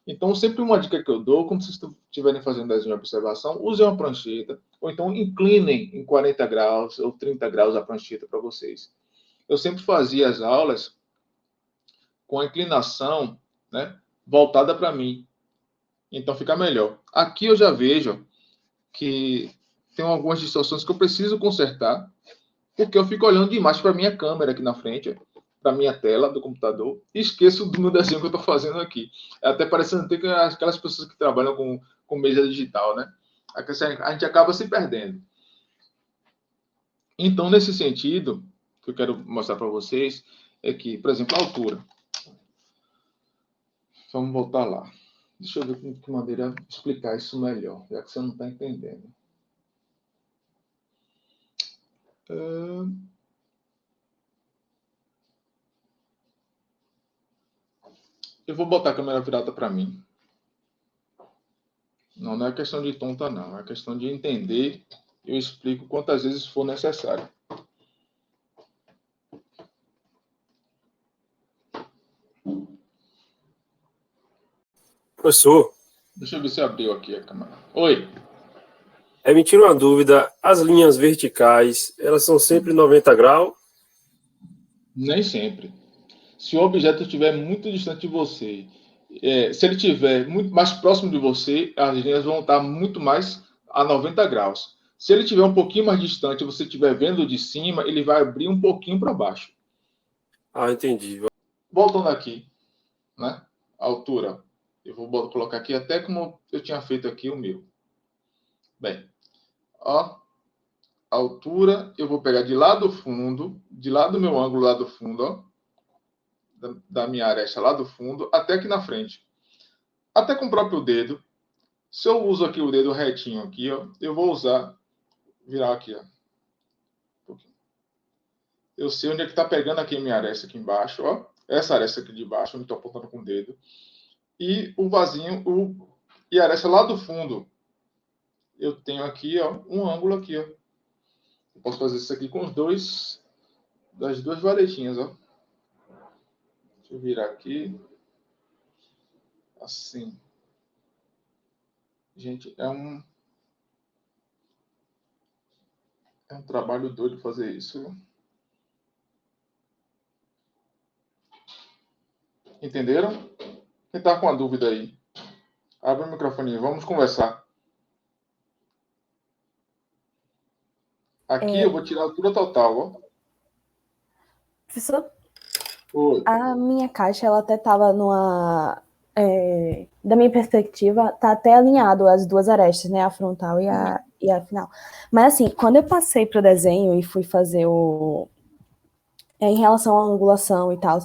Então, sempre uma dica que eu dou, quando vocês estiverem fazendo desenho de observação, usem uma prancheta, ou então inclinem em 40 graus ou 30 graus a prancheta para vocês. Eu sempre fazia as aulas com a inclinação, né, voltada para mim. Então, fica melhor. Aqui eu já vejo que tem algumas distorções que eu preciso consertar, porque eu fico olhando demais para a minha câmera aqui na frente, para a minha tela do computador, e esqueço do meu desenho que eu estou fazendo aqui. É até parecendo ter aquelas pessoas que trabalham com mídia digital, né? A gente acaba se perdendo. Então, nesse sentido, o que eu quero mostrar para vocês é que, por exemplo, a altura. Vamos voltar lá. Deixa eu ver de que maneira explicar isso melhor, já que você não está entendendo. Eu vou botar a câmera virada para mim. Não é questão de tonta, não. É questão de entender. Eu explico quantas vezes for necessário. Professor, Deixa eu ver se abriu aqui a câmera. Oi. me tira uma dúvida. As linhas verticais, elas são sempre 90 graus? Nem sempre. Se o objeto estiver muito distante de você, se ele estiver muito mais próximo de você, as linhas vão estar muito mais a 90 graus. Se ele estiver um pouquinho mais distante, você estiver vendo de cima, ele vai abrir um pouquinho para baixo. Ah, entendi. Voltando aqui, né? A altura. Eu vou colocar aqui até como eu tinha feito aqui o meu. Bem, ó, a altura, eu vou pegar de lá do fundo, de lá do meu ângulo lá do fundo, ó, da minha aresta lá do fundo, até aqui na frente. Até com o próprio dedo. Se eu uso aqui o dedo retinho aqui, ó, eu vou virar aqui, ó. Eu sei onde é que está pegando aqui a minha aresta aqui embaixo, ó. Essa aresta aqui de baixo, eu estou apontando com o dedo. E o vasinho, e a aresta lá do fundo. Eu tenho aqui, ó, um ângulo aqui, ó. Eu posso fazer isso aqui com das duas varetinhas, ó. Deixa eu virar aqui. Assim. Gente, é um trabalho doido fazer isso. Entenderam? Quem tá com a dúvida aí? Abre o microfone, vamos conversar. Aqui eu vou tirar a altura total, ó. Professor, Oi. a minha caixa, ela até tava da minha perspectiva, tá até alinhado as duas arestas, né? A frontal e a final. Mas assim, quando eu passei pro desenho e fui fazer em relação à angulação e tal,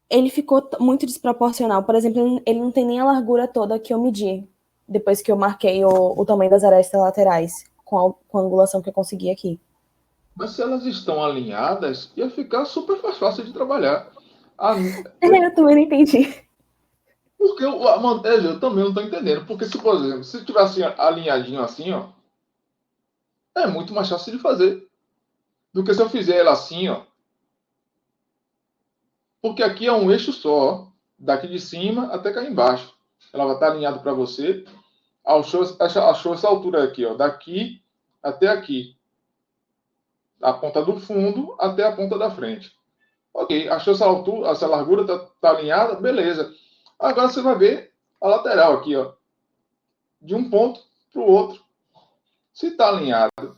ele ficou muito desproporcional. Por exemplo, ele não tem nem a largura toda que eu medi, depois que eu marquei o tamanho das arestas laterais com a angulação que eu consegui aqui. Mas se elas estão alinhadas, ia ficar super fácil de trabalhar. Eu também não entendi. Porque eu também não estou entendendo. Porque se, por exemplo, se tivesse alinhadinho assim, ó, é muito mais fácil de fazer do que se eu fizer ela assim, ó. Porque aqui é um eixo só, ó, daqui de cima até cá embaixo. Ela vai estar alinhada para você. Achou essa altura aqui, ó, daqui até aqui. A ponta do fundo até a ponta da frente. Ok, achou essa altura, essa largura tá alinhada? Beleza. Agora você vai ver a lateral aqui, ó. De um ponto para o outro. Se está alinhado.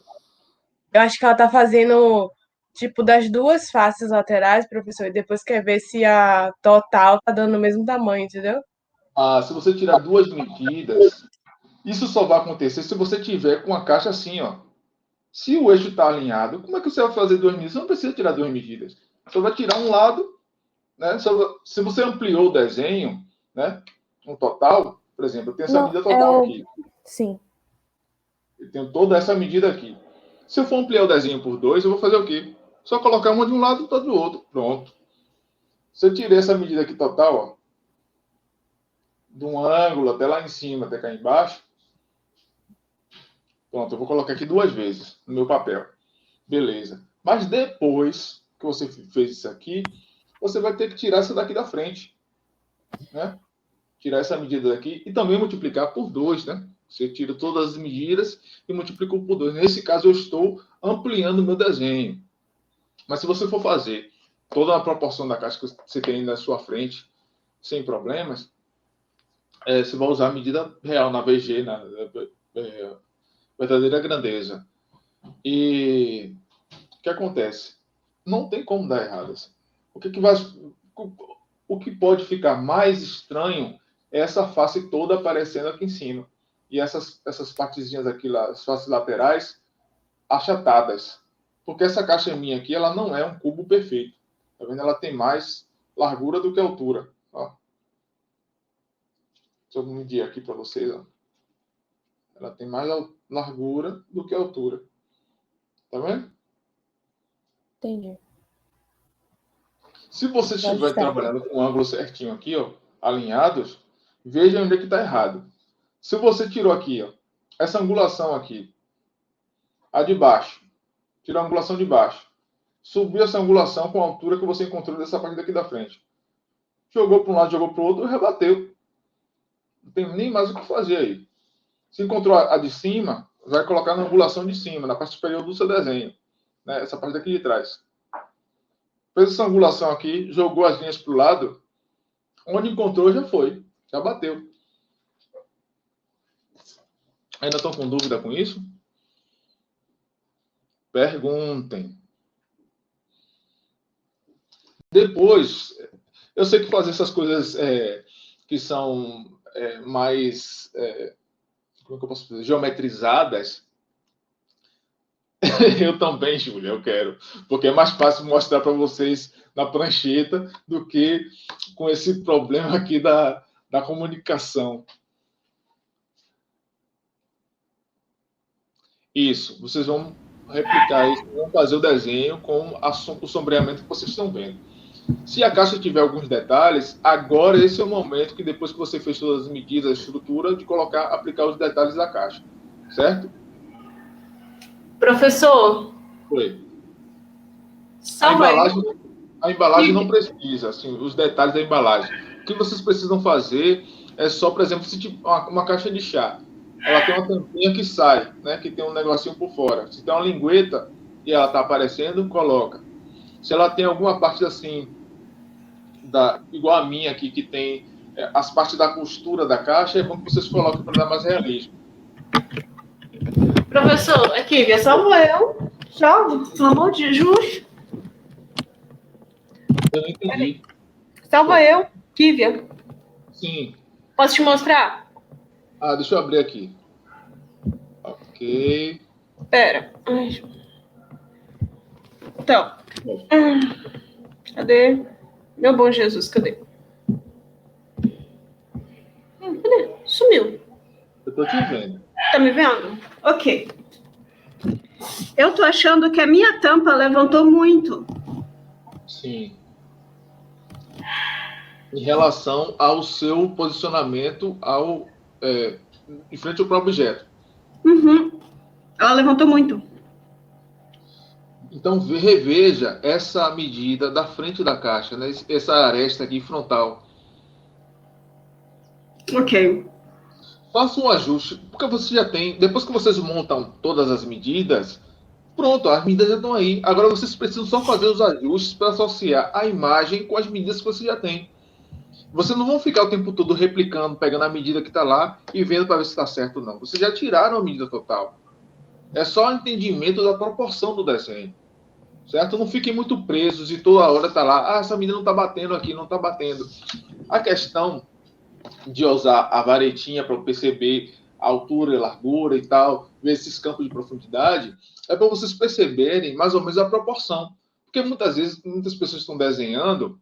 Eu acho que ela tá fazendo, tipo, das duas faces laterais, professor, e depois quer ver se a total tá dando o mesmo tamanho, entendeu? Se você tirar duas medidas, isso só vai acontecer se você tiver com a caixa assim, ó. Se o eixo está alinhado, como é que você vai fazer duas medidas? Você não precisa tirar duas medidas. Você vai tirar um lado, né? Se você ampliou o desenho, né? Um total, por exemplo, eu tenho essa medida total aqui. Sim. Eu tenho toda essa medida aqui. Se eu for ampliar o desenho por 2, eu vou fazer o quê? Só colocar uma de um lado e outra do outro. Pronto. Se eu tirei essa medida aqui total, ó, de um ângulo até lá em cima, até cá embaixo, pronto, eu vou colocar aqui 2 vezes no meu papel. Beleza. Mas depois que você fez isso aqui, você vai ter que tirar essa daqui da frente. Né? Tirar essa medida daqui e também multiplicar por 2, né? Você tira todas as medidas e multiplica por 2. Nesse caso, eu estou ampliando o meu desenho. Mas se você for fazer toda a proporção da caixa que você tem na sua frente, sem problemas, você vai usar a medida real na VG, na verdadeira grandeza. E o que acontece? Não tem como dar errado. Assim. O que pode ficar mais estranho é essa face toda aparecendo aqui em cima. E essas partezinhas aqui, as faces laterais, achatadas. Porque essa caixa minha aqui, ela não é um cubo perfeito. Tá vendo? Ela tem mais largura do que altura. Ó. Deixa eu medir aqui para vocês. Ó. Ela tem mais largura do que altura. Tá vendo? Entendi. Se você estiver trabalhando com o ângulo certinho aqui, ó, alinhados, veja onde é que está errado. Se você tirou aqui, ó, essa angulação aqui, a de baixo, tirou a angulação de baixo, subiu essa angulação com a altura que você encontrou dessa parte daqui da frente. Jogou para um lado, jogou para o outro, rebateu. Não tem nem mais o que fazer aí. Se encontrou a de cima, vai colocar na angulação de cima, na parte superior do seu desenho. Né? Essa parte daqui de trás. Fez essa angulação aqui, jogou as linhas para o lado, onde encontrou já foi, já bateu. Ainda estão com dúvida com isso? Perguntem. Depois, eu sei que fazer essas coisas que são mais, como é que eu posso dizer, geometrizadas, eu também, Júlia, eu quero. Porque é mais fácil mostrar para vocês na prancheta do que com esse problema aqui da comunicação. Isso, vocês vão replicar isso, vão fazer o desenho com o sombreamento que vocês estão vendo. Se a caixa tiver alguns detalhes, agora esse é o momento que depois que você fez todas as medidas, a estrutura, de aplicar os detalhes da caixa. Certo? Professor. Oi. A embalagem não precisa, assim, os detalhes da embalagem. O que vocês precisam fazer é só, por exemplo, se tiver uma caixa de chá. Ela tem uma tampinha que sai, né? Que tem um negocinho por fora. Se tem uma lingueta e ela está aparecendo, coloca. Se ela tem alguma parte assim, igual a minha aqui, que tem as partes da costura da caixa, é bom que vocês coloquem para dar mais realismo. Professor, aqui, é só eu. Salve, pelo amor de Deus. Eu não entendi. Salva eu, Kívia. Sim. Posso te mostrar? Deixa eu abrir aqui. Ok. Pera. Então. Cadê? Meu bom Jesus, cadê? Cadê? Sumiu. Eu tô te vendo. Tá me vendo? Ok. Eu tô achando que a minha tampa levantou muito. Sim. Em relação ao seu posicionamento em frente ao próprio objeto. Uhum. Ela levantou muito. Então, reveja essa medida da frente da caixa, né? Essa aresta aqui frontal. Ok. Faça um ajuste, porque você já tem, depois que vocês montam todas as medidas, pronto, as medidas já estão aí. Agora vocês precisam só fazer os ajustes para associar a imagem com as medidas que você já tem. Vocês não vão ficar o tempo todo replicando, pegando a medida que está lá e vendo para ver se está certo ou não. Vocês já tiraram a medida total. É só o entendimento da proporção do desenho. Certo? Não fiquem muito presos e toda hora está lá, essa medida não está batendo aqui, não está batendo. A questão de usar a varetinha para perceber a altura e largura e tal, ver esses campos de profundidade, é para vocês perceberem mais ou menos a proporção. Porque muitas vezes, muitas pessoas estão desenhando.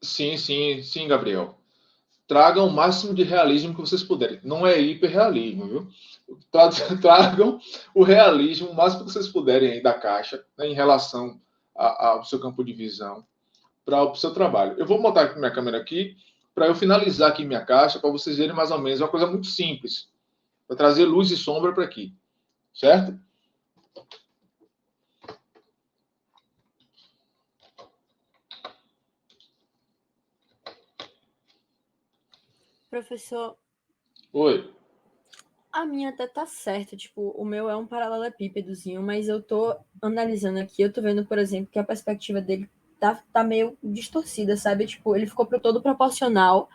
Sim, Gabriel. Tragam o máximo de realismo que vocês puderem. Não é hiperrealismo, viu? Tragam o realismo o máximo que vocês puderem aí da caixa, né, em relação ao seu campo de visão para o seu trabalho. Eu vou botar aqui minha câmera aqui para eu finalizar aqui minha caixa para vocês verem mais ou menos uma coisa muito simples para trazer luz e sombra para aqui, certo? Professor, Oi. a minha até tá certa, tipo, o meu é um paralelepípedozinho, mas eu tô analisando aqui, eu tô vendo, por exemplo, que a perspectiva dele tá meio distorcida, sabe? Tipo, ele ficou todo proporcional,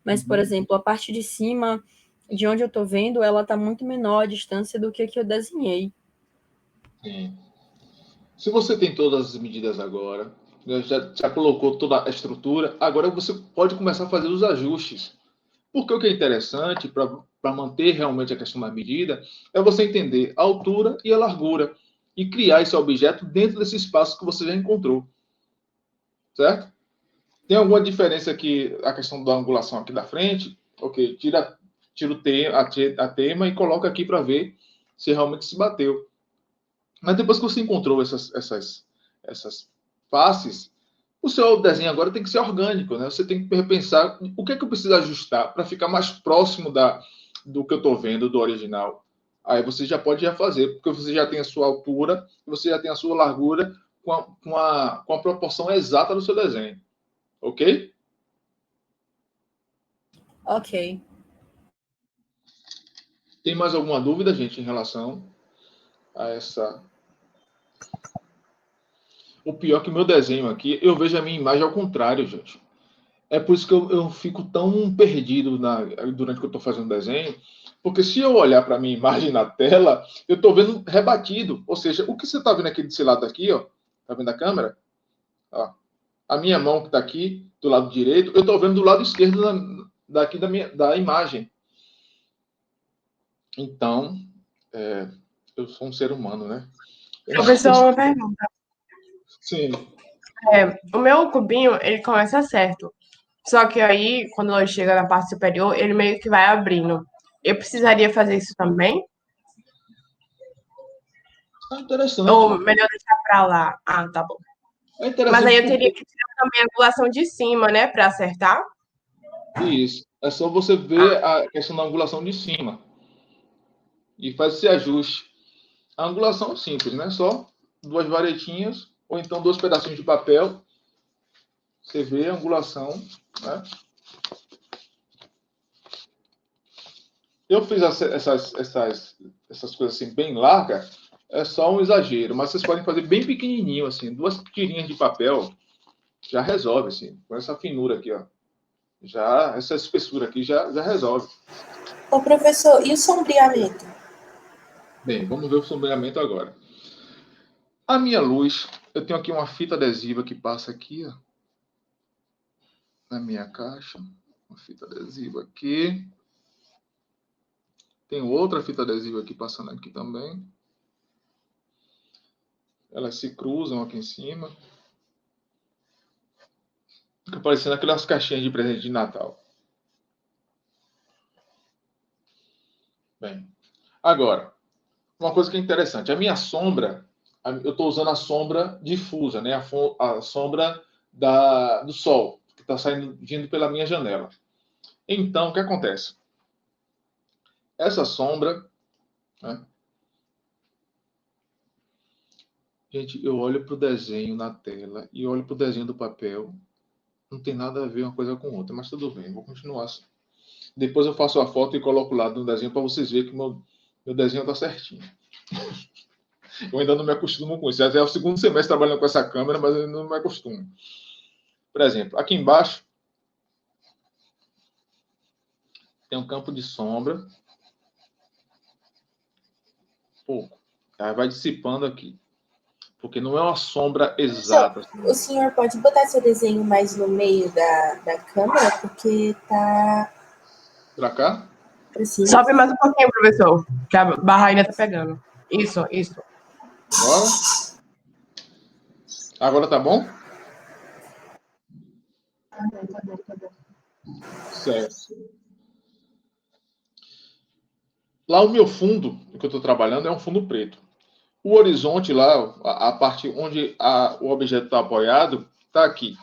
mas, por exemplo, a parte de cima, de onde eu tô vendo, ela tá muito menor a distância do que eu desenhei. Sim. Se você tem todas as medidas agora, né, já colocou toda a estrutura, agora você pode começar a fazer os ajustes. Porque o que é interessante para manter realmente a questão da medida é você entender a altura e a largura e criar esse objeto dentro desse espaço que você já encontrou. Certo? Tem alguma diferença aqui, a questão da angulação aqui da frente? Ok, tira a tema e coloca aqui para ver se realmente se bateu. Mas depois que você encontrou essas faces, o seu desenho agora tem que ser orgânico, né? Você tem que repensar o que é que eu preciso ajustar para ficar mais próximo do que eu estou vendo, do original. Aí você já pode fazer, porque você já tem a sua altura, você já tem a sua largura com a proporção exata do seu desenho. Ok? Ok. Tem mais alguma dúvida, gente, em relação a essa... O pior é que o meu desenho aqui, eu vejo a minha imagem ao contrário, gente. É por isso que eu fico tão perdido durante que eu estou fazendo o desenho, porque se eu olhar para a minha imagem na tela, eu estou vendo rebatido. Ou seja, o que você está vendo aqui desse lado aqui, ó, tá vendo a câmera? Ó, a minha mão que está aqui, do lado direito, eu estou vendo do lado esquerdo daqui da imagem. Então, eu sou um ser humano, né? Professor, uma pergunta. Sim. O meu cubinho, ele começa certo. Só que aí, quando ele chega na parte superior, ele meio que vai abrindo. Eu precisaria fazer isso também? Interessante. Ou melhor deixar pra lá? Ah, tá bom. É interessante. Mas aí eu teria que tirar também a angulação de cima, né? Pra acertar? Isso. É só você ver a questão da angulação de cima. E faz esse ajuste. A angulação é simples, né? Só duas varetinhas, ou então dois pedacinhos de papel. Você vê a angulação, né? Eu fiz essas coisas assim bem largas, é só um exagero, mas vocês podem fazer bem pequenininho, assim, duas tirinhas de papel, já resolve, assim, com essa finura aqui, ó. Já, essa espessura aqui já resolve. Ô, professor, e o sombreamento? Bem, vamos ver o sombreamento agora. A minha luz, eu tenho aqui uma fita adesiva que passa aqui, ó, na minha caixa. Uma fita adesiva aqui. Tem outra fita adesiva aqui passando aqui também. Elas se cruzam aqui em cima. Fica parecendo aquelas caixinhas de presente de Natal. Bem, agora, uma coisa que é interessante. A minha sombra, eu estou usando a sombra difusa, né? A sombra do sol, que está vindo pela minha janela. Então, o que acontece? Essa sombra, né? Gente, eu olho para o desenho na tela e olho para o desenho do papel. Não tem nada a ver uma coisa com outra, mas tudo bem, vou continuar assim. Depois eu faço a foto e coloco lá no desenho para vocês verem que meu desenho está certinho. Eu ainda não me acostumo com isso. Até é o segundo semestre trabalhando com essa câmera, mas eu ainda não me acostumo. Por exemplo, aqui embaixo tem um campo de sombra. Pouco. Aí vai dissipando aqui. Porque não é uma sombra exata. O senhor pode botar seu desenho mais no meio da câmera, porque tá... Pra cá? Pra cima. Sobe mais um pouquinho, professor, que a barra ainda tá pegando. Isso. Agora? Agora tá bom? Tá bom. Certo. Lá o meu fundo, o que eu estou trabalhando, é um fundo preto. O horizonte lá, a parte onde o objeto está apoiado, está aqui.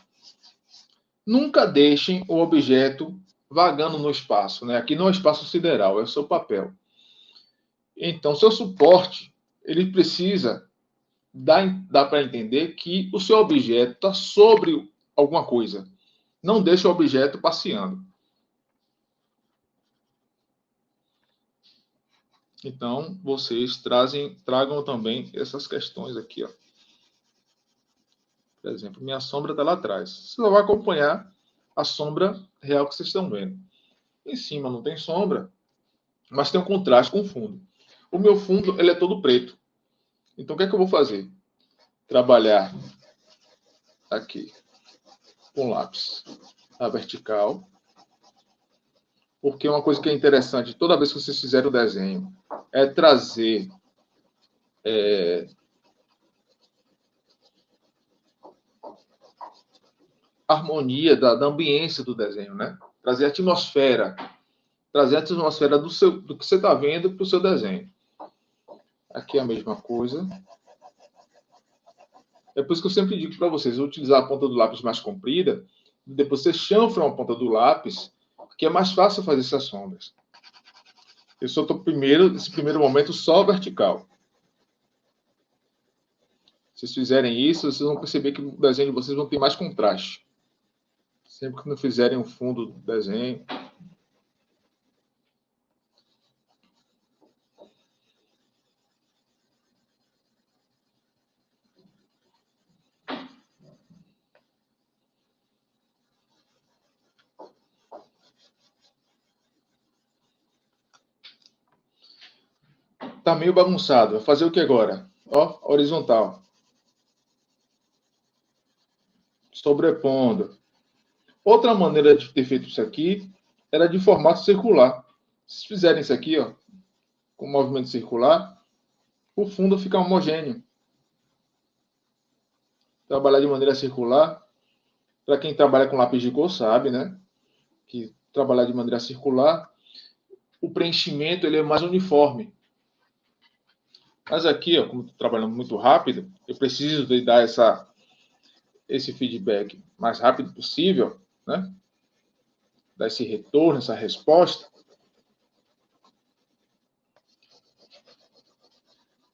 Nunca deixem o objeto vagando no espaço, né? Aqui não é espaço sideral, é o seu papel. Então, seu suporte, ele precisa dar para entender que o seu objeto está sobre alguma coisa. Não deixe o objeto passeando. Então, vocês tragam também essas questões aqui, ó. Por exemplo, minha sombra está lá atrás. Você só vai acompanhar a sombra real que vocês estão vendo. Em cima não tem sombra, mas tem um contraste com o fundo. O meu fundo, ele é todo preto. Então, o que é que eu vou fazer? Trabalhar aqui com lápis na vertical. Porque uma coisa que é interessante, toda vez que vocês fizerem o desenho, é trazer harmonia da ambiência do desenho, né? Trazer a atmosfera. Trazer a atmosfera do que você está vendo para o seu desenho. Aqui é a mesma coisa. É por isso que eu sempre digo para vocês, utilizar a ponta do lápis mais comprida, e depois você chanfra a ponta do lápis, que é mais fácil fazer essas sombras. Eu só estou nesse primeiro momento, só vertical. Se vocês fizerem isso, vocês vão perceber que o desenho de vocês vão ter mais contraste. Sempre que não fizerem o fundo do desenho. Tá meio bagunçado. Vai fazer o que agora? Ó, horizontal. Sobrepondo. Outra maneira de ter feito isso aqui era de formato circular. Se fizerem isso aqui, ó, com movimento circular, o fundo fica homogêneo. Trabalhar de maneira circular, para quem trabalha com lápis de cor sabe, né? Que trabalhar de maneira circular, o preenchimento ele é mais uniforme. Mas aqui, ó, como estou trabalhando muito rápido, eu preciso de dar esse feedback mais rápido possível, né? Dar esse retorno, essa resposta.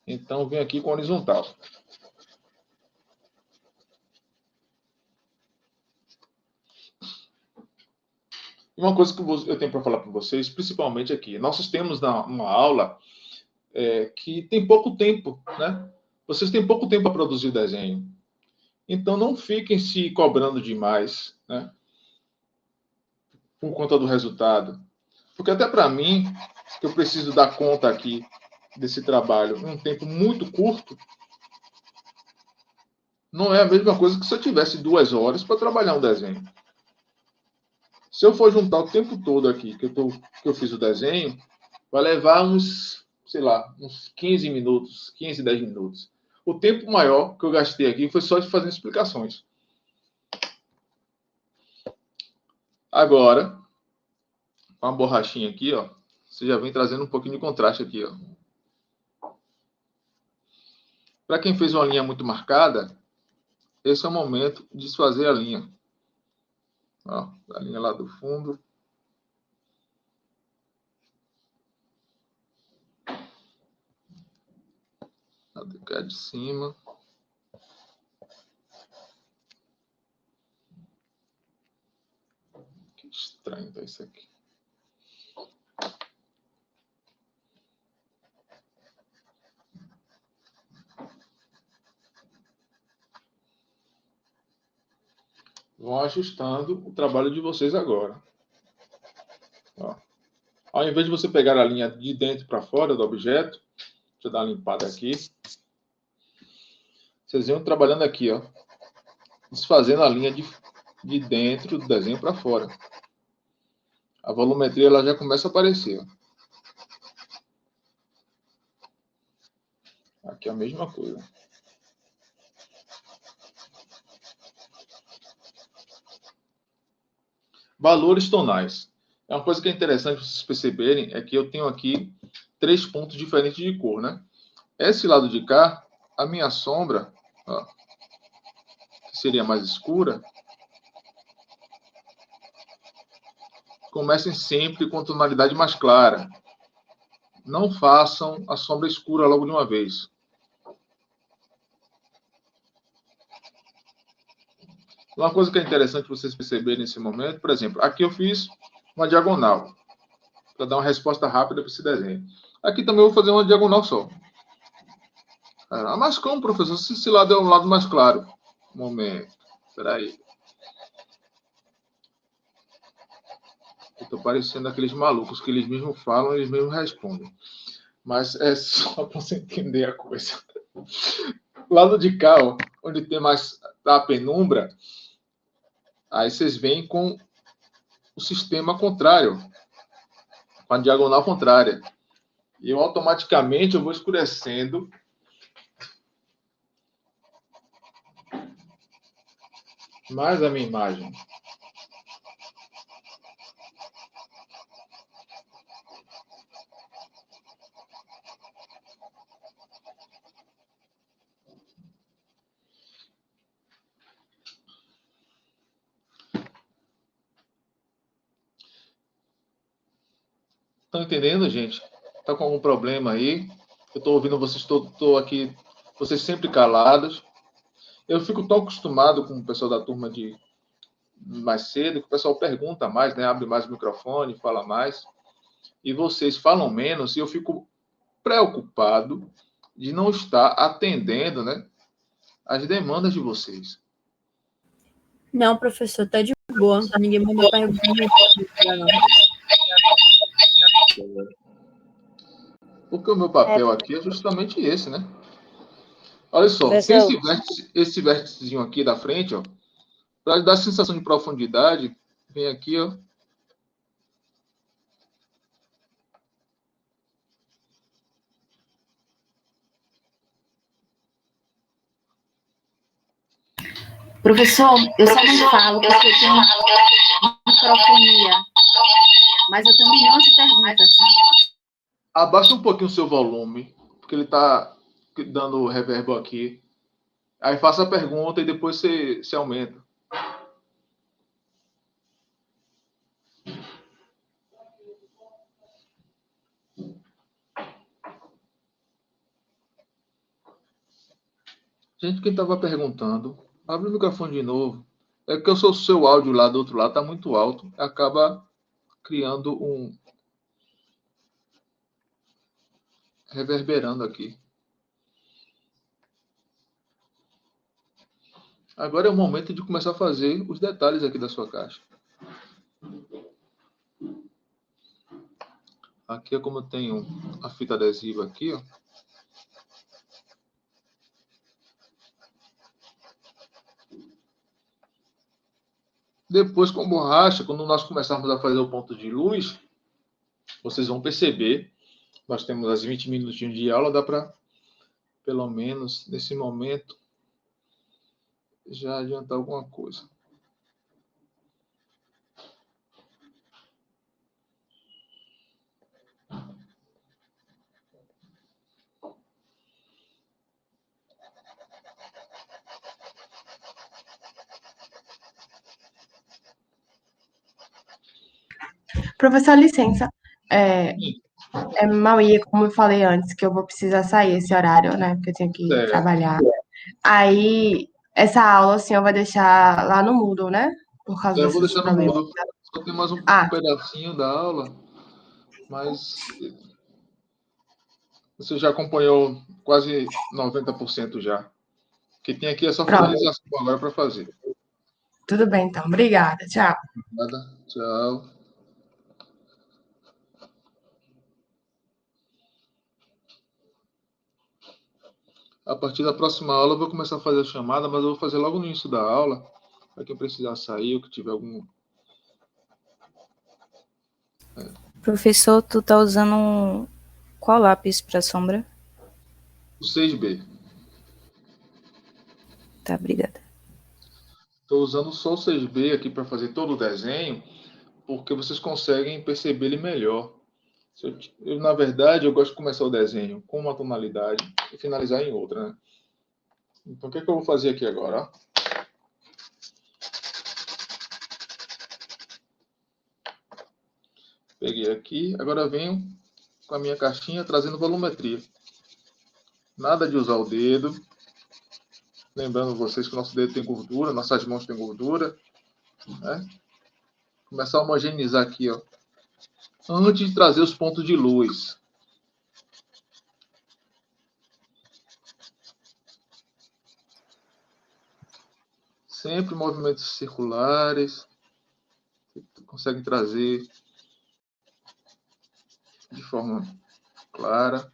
Então, venho aqui com horizontal. Uma coisa que eu tenho para falar para vocês, principalmente aqui, nós temos uma aula que tem pouco tempo, né? Vocês têm pouco tempo para produzir o desenho. Então, não fiquem se cobrando demais, né? Por conta do resultado. Porque até para mim, que eu preciso dar conta aqui desse trabalho em um tempo muito curto, não é a mesma coisa que se eu tivesse 2 horas para trabalhar um desenho. Se eu for juntar o tempo todo aqui que eu fiz o desenho, vai levar uns 15 minutos, 15, 10 minutos. O tempo maior que eu gastei aqui foi só de fazer explicações. Agora, com a borrachinha aqui, ó, Você já vem trazendo um pouquinho de contraste aqui, ó. Para quem fez uma linha muito marcada, esse é o momento de desfazer a linha. Ó, a linha lá do fundo. A de cá de cima. Que estranho tá isso aqui. Vão ajustando o trabalho de vocês agora. Ó. Ao invés de você pegar a linha de dentro para fora do objeto, deixa eu dar uma limpada aqui. Vocês vão trabalhando aqui, ó, desfazendo a linha de dentro do desenho para fora. A volumetria ela já começa a aparecer. Ó. Aqui é a mesma coisa. Valores tonais. É uma coisa que é interessante vocês perceberem, é que eu tenho aqui 3 pontos diferentes de cor, né? Esse lado de cá, a minha sombra, ó, que seria mais escura, comecem sempre com tonalidade mais clara. Não façam a sombra escura logo de uma vez. Uma coisa que é interessante vocês perceberem nesse momento, por exemplo, aqui eu fiz uma diagonal, para dar uma resposta rápida para esse desenho. Aqui também eu vou fazer uma diagonal só. Ah, mas como, professor? Se esse lado é um lado mais claro. Um momento. Espera aí. Eu estou parecendo aqueles malucos que eles mesmos falam, eles mesmos respondem. Mas é só para você entender a coisa. Lado de cá, ó, onde tem mais a penumbra, aí vocês vêm com o sistema contrário, com a diagonal contrária. E eu automaticamente eu vou escurecendo mais a minha imagem. Estão entendendo, gente? Está com algum problema aí? Eu estou ouvindo vocês, estou aqui, vocês sempre calados. Eu fico tão acostumado com o pessoal da turma de mais cedo, que o pessoal pergunta mais, né? Abre mais o microfone, fala mais. E vocês falam menos, e eu fico preocupado de não estar atendendo, né, as demandas de vocês. Não, professor, tá de boa. Ninguém mandou pergunta. Porque o meu papel aqui é justamente esse, né? Olha só, tem esse vérticezinho aqui da frente, ó, para dar a sensação de profundidade, vem aqui, ó. Professor, eu só não falo porque eu tenho microfonia, mas eu tenho milhões de perguntas. Abaixa um pouquinho o seu volume, porque ele está dando reverb aqui. Aí faça a pergunta e depois você aumenta. Gente, quem estava perguntando, abre o microfone de novo. É que o seu áudio lá do outro lado está muito alto. Acaba criando reverberando aqui. Agora é o momento de começar a fazer os detalhes aqui da sua caixa. Aqui é como eu tenho a fita adesiva aqui, ó. Depois, com borracha, quando nós começarmos a fazer o ponto de luz, vocês vão perceber, nós temos as 20 minutinhos de aula, dá para, pelo menos, nesse momento, já adiantar alguma coisa. Professor, licença. Mauí, como eu falei antes, que eu vou precisar sair esse horário, né? Porque eu tenho que Certo. trabalhar. Aí, essa aula, o senhor vai deixar lá no Moodle, né? Por causa Eu vou desses deixar no problemas. mudo. Só tem mais um pedacinho da aula, mas você já acompanhou quase 90% já. O que tem aqui é só Pronto. finalização agora para fazer. Tudo bem, então. Obrigada. Tchau. Nada. Tchau. A partir da próxima aula eu vou começar a fazer a chamada, mas eu vou fazer logo no início da aula, para quem precisar sair ou que tiver algum... Professor, tu tá usando qual lápis para sombra? O 6B. Tá, obrigada. Estou usando só o 6B aqui para fazer todo o desenho, porque vocês conseguem perceber ele melhor. Na verdade, eu gosto de começar o desenho com uma tonalidade e finalizar em outra, né? Então, o que é que eu vou fazer aqui agora? Ó? Peguei aqui, agora venho com a minha caixinha trazendo volumetria. Nada de usar o dedo. Lembrando vocês que o nosso dedo tem gordura, nossas mãos têm gordura. Né? Começar a homogeneizar aqui, ó. Antes de trazer os pontos de luz. Sempre movimentos circulares. Você consegue trazer de forma clara.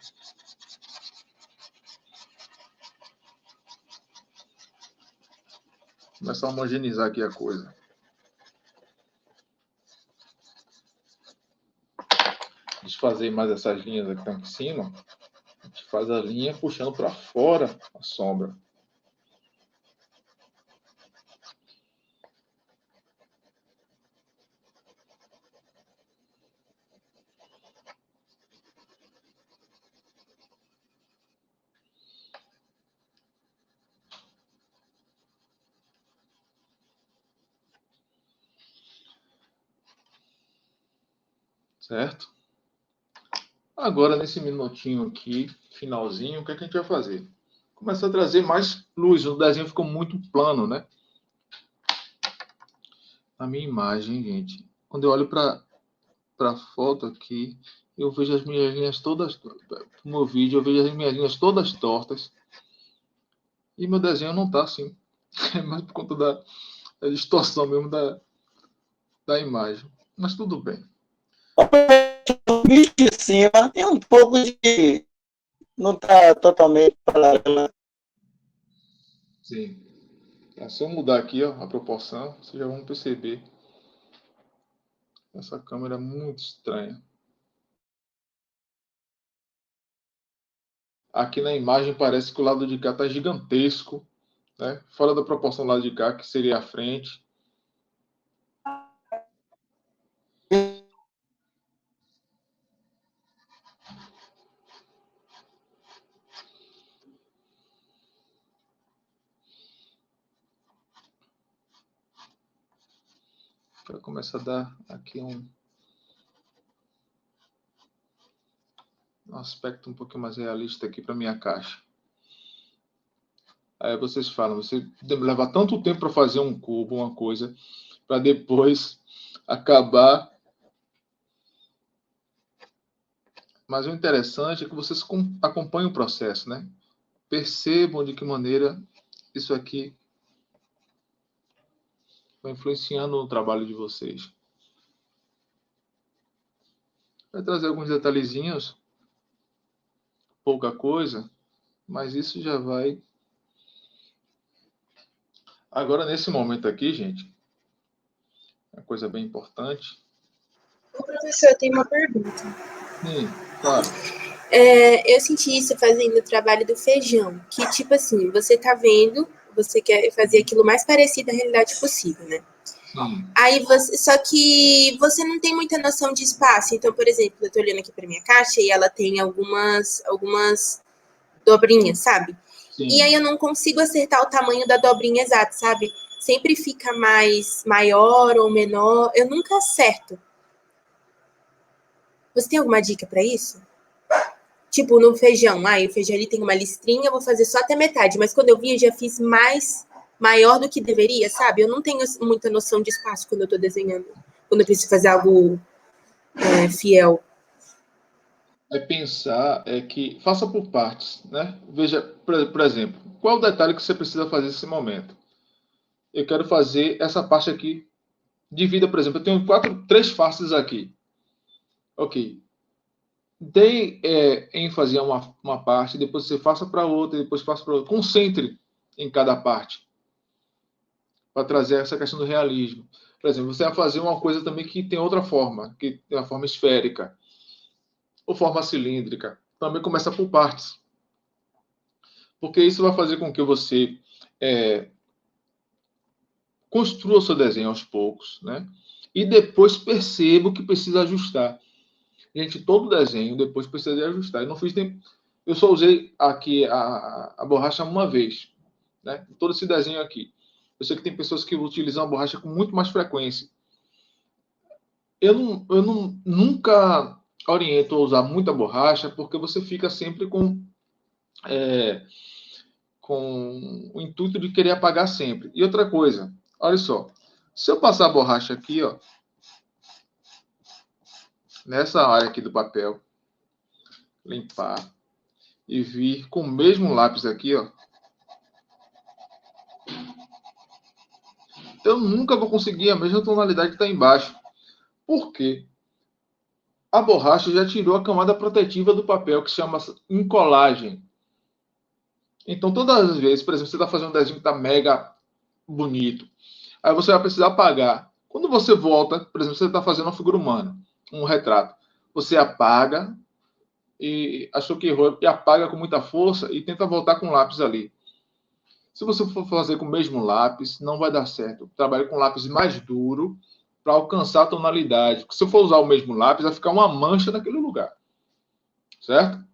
Começar a homogeneizar aqui a coisa. Desfazer mais essas linhas aqui que estão aqui em cima. A gente faz a linha puxando para fora a sombra. Certo? Agora, nesse minutinho aqui, finalzinho, o que é que a gente vai fazer? Começar a trazer mais luz. O desenho ficou muito plano, né? A minha imagem, gente. Quando eu olho para a foto aqui, eu vejo as minhas linhas todas... No meu vídeo, eu vejo as minhas linhas todas tortas. E meu desenho não está assim. É mais por conta da distorção mesmo da imagem. Mas tudo bem. O bicho de cima tem um pouco de... Não está totalmente paralela. Sim. É só mudar aqui, ó, a proporção. Vocês já vão perceber. Essa câmera é muito estranha. Aqui na imagem parece que o lado de cá está gigantesco. Né? Fora da proporção do lado de cá, que seria a frente. Para começar a dar aqui um aspecto um pouquinho mais realista aqui para minha caixa. Aí vocês falam, você leva tanto tempo para fazer um cubo, uma coisa, para depois acabar. Mas o interessante é que vocês acompanhem o processo, né? Percebam de que maneira isso aqui vai influenciando no trabalho de vocês. Vai trazer alguns detalhezinhos, pouca coisa, mas isso já vai... Agora, nesse momento aqui, gente, é uma coisa bem importante. O professor, tem uma pergunta. Sim, claro. Eu senti isso fazendo o trabalho do feijão, que tipo assim, você tá vendo, você quer fazer aquilo mais parecido à realidade possível, né? Sim. Aí só que você não tem muita noção de espaço. Então, por exemplo, eu tô olhando aqui para minha caixa e ela tem algumas dobrinhas, sabe? Sim. E aí eu não consigo acertar o tamanho da dobrinha exata, sabe? Sempre fica mais maior ou menor. Eu nunca acerto. Você tem alguma dica para isso? Tipo, no feijão. O feijão ali tem uma listrinha, eu vou fazer só até metade. Mas quando eu vi, eu já fiz maior do que deveria, sabe? Eu não tenho muita noção de espaço quando eu tô desenhando. Quando eu preciso fazer algo fiel. Pensar que faça por partes, né? Veja, por exemplo, qual é o detalhe que você precisa fazer nesse momento? Eu quero fazer essa parte aqui. Divida, por exemplo, eu tenho 3 faces aqui. Ok. Dê ênfase a uma parte, depois você faça para outra, depois faça para outra. Concentre em cada parte para trazer essa questão do realismo. Por exemplo, você vai fazer uma coisa também que tem outra forma, que tem uma forma esférica ou forma cilíndrica. Também começa por partes. Porque isso vai fazer com que você construa o seu desenho aos poucos, né? E depois perceba o que precisa ajustar. Gente, todo desenho depois precisa de ajustar. Eu só usei aqui a borracha uma vez, né? Todo esse desenho aqui. Eu sei que tem pessoas que utilizam a borracha com muito mais frequência. Eu nunca oriento a usar muita borracha, porque você fica sempre com o intuito de querer apagar sempre. E outra coisa, olha só, se eu passar a borracha aqui, ó, nessa área aqui do papel, limpar e vir com o mesmo lápis aqui, ó, eu nunca vou conseguir a mesma tonalidade que está embaixo. Por quê? A borracha já tirou a camada protetiva do papel, que se chama encolagem. Então, todas as vezes, por exemplo, você está fazendo um desenho que está mega bonito, aí você vai precisar apagar. Quando você volta, por exemplo, você está fazendo uma figura humana, um retrato, você apaga e achou que errou, e apaga com muita força e tenta voltar com o lápis ali. Se você for fazer com o mesmo lápis, não vai dar certo. Trabalhe com lápis mais duro para alcançar a tonalidade. Porque se eu for usar o mesmo lápis, vai ficar uma mancha naquele lugar. Certo?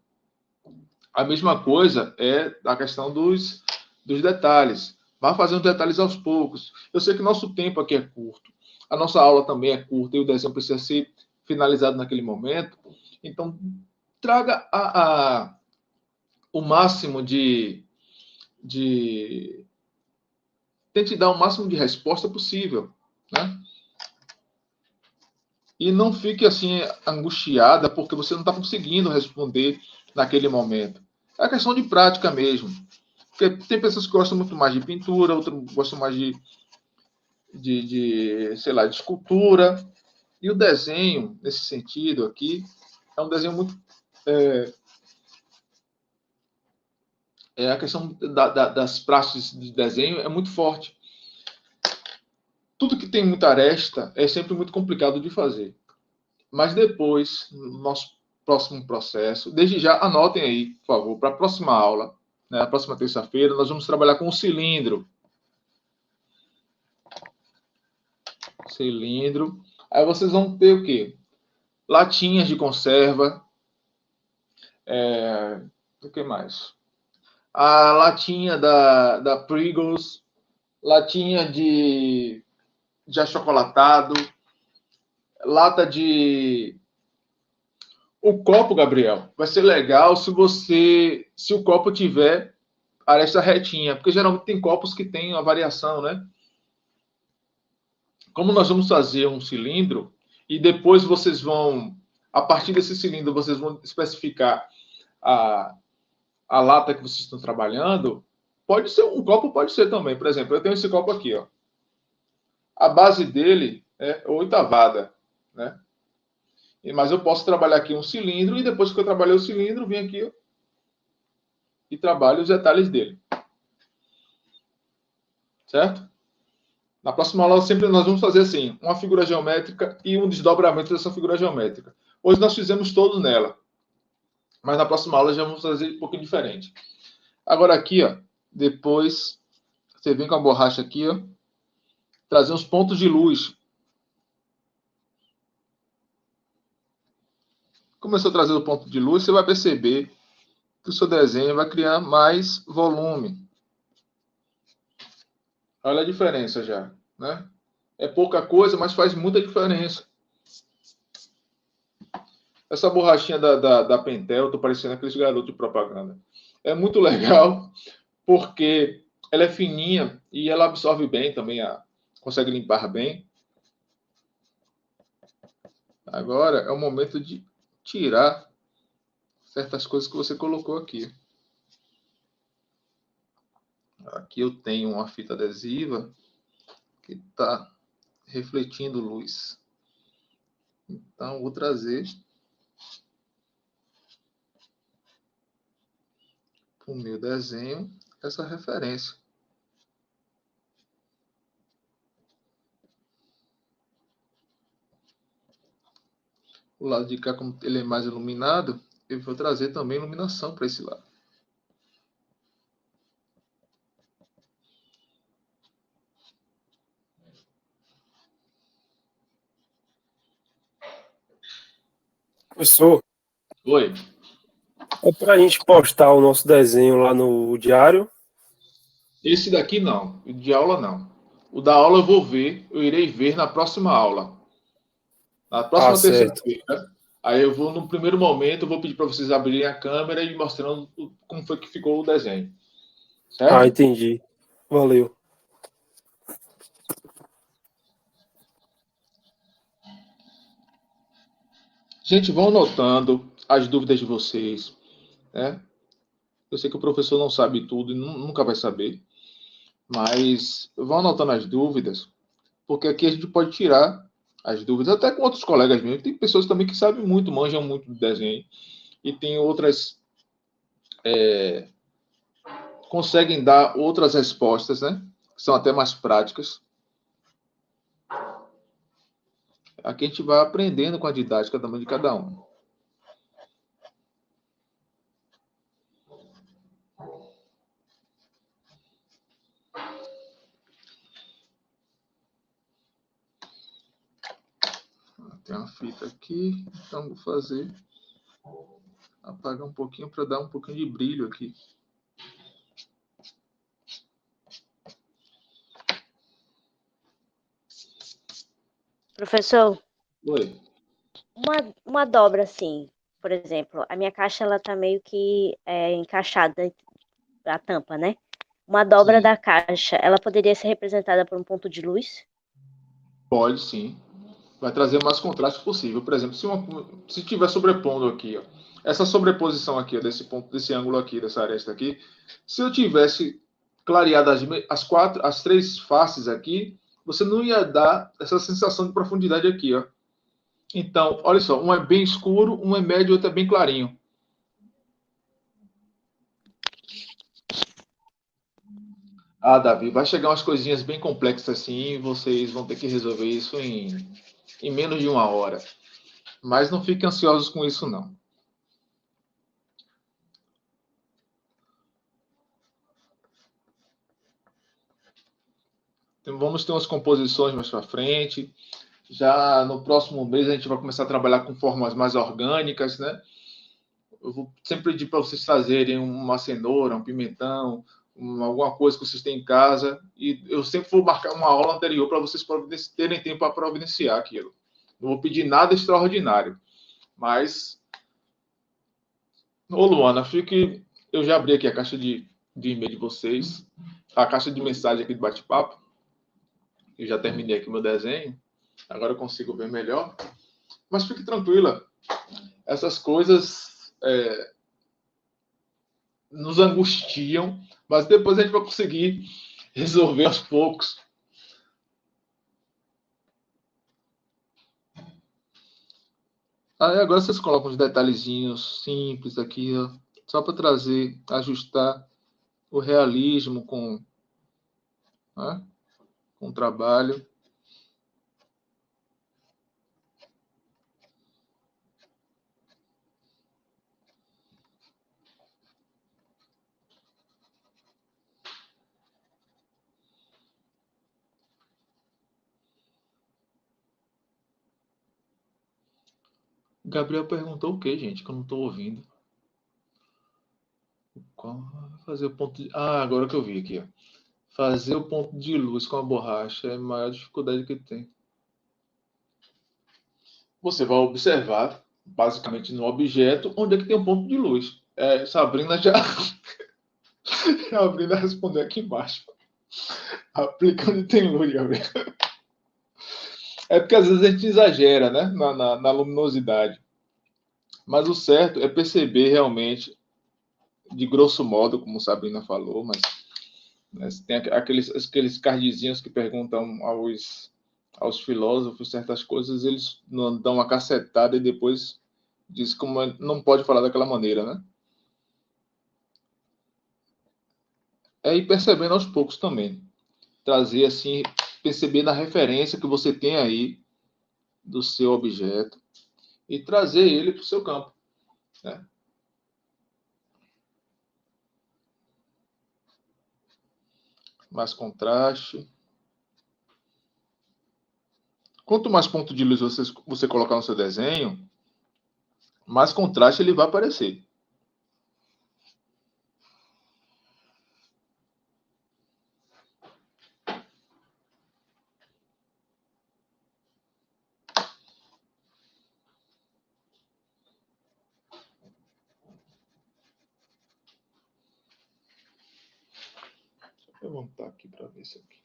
A mesma coisa é a questão dos detalhes. Vá fazendo detalhes aos poucos. Eu sei que nosso tempo aqui é curto. A nossa aula também é curta e o desenho precisa ser finalizado naquele momento. Então, traga o máximo tente dar o máximo de resposta possível, né? E não fique assim angustiada porque você não está conseguindo responder naquele momento. É questão de prática mesmo. Porque tem pessoas que gostam muito mais de pintura, outras gostam mais sei lá, de escultura. E o desenho, nesse sentido aqui, é um desenho muito... a questão das praxes de desenho é muito forte. Tudo que tem muita aresta é sempre muito complicado de fazer. Mas depois, no nosso próximo processo, desde já anotem aí, por favor, para a próxima aula, né, a próxima terça-feira, nós vamos trabalhar com um cilindro. Cilindro. Aí vocês vão ter o quê? Latinhas de conserva. O que mais? A latinha da Pringles, latinha de achocolatado, lata de... O copo, Gabriel, vai ser legal se o copo tiver aresta retinha, porque geralmente tem copos que tem uma variação, né? Como nós vamos fazer um cilindro, e depois vocês vão, a partir desse cilindro, vocês vão especificar a lata que vocês estão trabalhando, pode ser um copo, pode ser também. Por exemplo, eu tenho esse copo aqui, ó. A base dele é oitavada, né? Mas eu posso trabalhar aqui um cilindro e depois que eu trabalhei o cilindro, vim aqui, ó, e trabalho os detalhes dele. Certo? Na próxima aula sempre nós vamos fazer assim, uma figura geométrica e um desdobramento dessa figura geométrica. Hoje nós fizemos todos nela. Mas na próxima aula já vamos fazer um pouquinho diferente. Agora aqui, ó, depois você vem com a borracha aqui, ó, trazer uns pontos de luz. Começou a trazer o ponto de luz, você vai perceber que o seu desenho vai criar mais volume. Olha a diferença já, né? É pouca coisa, mas faz muita diferença. Essa borrachinha da Pentel, eu tô parecendo aqueles garotos de propaganda. É muito legal, porque ela é fininha e ela absorve bem também, consegue limpar bem. Agora é o momento de tirar certas coisas que você colocou aqui. Aqui eu tenho uma fita adesiva que está refletindo luz. Então, vou trazer para o meu desenho essa referência. O lado de cá, como ele é mais iluminado, eu vou trazer também iluminação para esse lado. Professor, Oi. é para a gente postar o nosso desenho lá no diário? Esse daqui não, o de aula não. O da aula eu vou ver, eu irei ver na próxima aula. Na próxima certo. terça-feira. Aí eu vou, no primeiro momento, eu vou pedir para vocês abrirem a câmera e mostrando como foi que ficou o desenho. Certo? Entendi. Valeu. Gente, vão anotando as dúvidas de vocês, né? Eu sei que o professor não sabe tudo e nunca vai saber, mas vão anotando as dúvidas, porque aqui a gente pode tirar as dúvidas, até com outros colegas meus. Tem pessoas também que sabem muito, manjam muito do desenho, e tem outras... conseguem dar outras respostas, né? Que são até mais práticas. Aqui a gente vai aprendendo com a didática também de cada um. Tem uma fita aqui, então vou fazer... apagar um pouquinho para dar um pouquinho de brilho aqui. Professor, Oi. uma dobra assim, por exemplo, a minha caixa ela tá meio que encaixada, a tampa, né? Uma dobra Sim. da caixa, ela poderia ser representada por um ponto de luz? Pode sim. Vai trazer mais contraste possível. Por exemplo, se tiver sobrepondo aqui, ó, essa sobreposição aqui, ó, desse ponto, desse ângulo aqui, dessa aresta aqui, se eu tivesse clareado as três faces aqui, você não ia dar essa sensação de profundidade aqui, ó. Então, olha só, um é bem escuro, um é médio e outro é bem clarinho. Davi, vai chegar umas coisinhas bem complexas assim, e vocês vão ter que resolver isso em menos de 1 hora. Mas não fiquem ansiosos com isso, não. Então, vamos ter umas composições mais para frente. Já no próximo mês a gente vai começar a trabalhar com formas mais orgânicas, né? Eu vou sempre pedir para vocês trazerem uma cenoura, um pimentão, alguma coisa que vocês têm em casa. E eu sempre vou marcar uma aula anterior para vocês terem tempo para providenciar aquilo. Não vou pedir nada extraordinário. Mas, ô Luana, eu já abri aqui a caixa de e-mail de vocês, a caixa de mensagem aqui do bate-papo. Eu já terminei aqui o meu desenho. Agora eu consigo ver melhor. Mas fique tranquila. Essas coisas nos angustiam, mas depois a gente vai conseguir resolver aos poucos. Aí agora vocês colocam uns detalhezinhos simples aqui, ó, só para ajustar o realismo com o trabalho. Gabriel perguntou o quê, gente? Que eu não estou ouvindo. Fazer o ponto de... agora que eu vi aqui, ó. Fazer o ponto de luz com a borracha é a maior dificuldade que tem. Você vai observar basicamente no objeto, onde é que tem um ponto de luz. Sabrina Sabrina respondeu aqui embaixo. Aplica onde tem luz, Gabriel. É porque às vezes a gente exagera, né, na luminosidade. Mas o certo é perceber realmente, de grosso modo, como Sabrina falou, mas né, tem aqueles cardzinhos que perguntam aos filósofos certas coisas, eles não dão uma cacetada e depois diz como não pode falar daquela maneira, né? É ir percebendo aos poucos também. Trazer assim, perceber na referência que você tem aí do seu objeto e trazer ele para o seu campo, né? Mais contraste. Quanto mais ponto de luz você colocar no seu desenho, mais contraste ele vai aparecer. Deixa eu levantar aqui para ver isso aqui.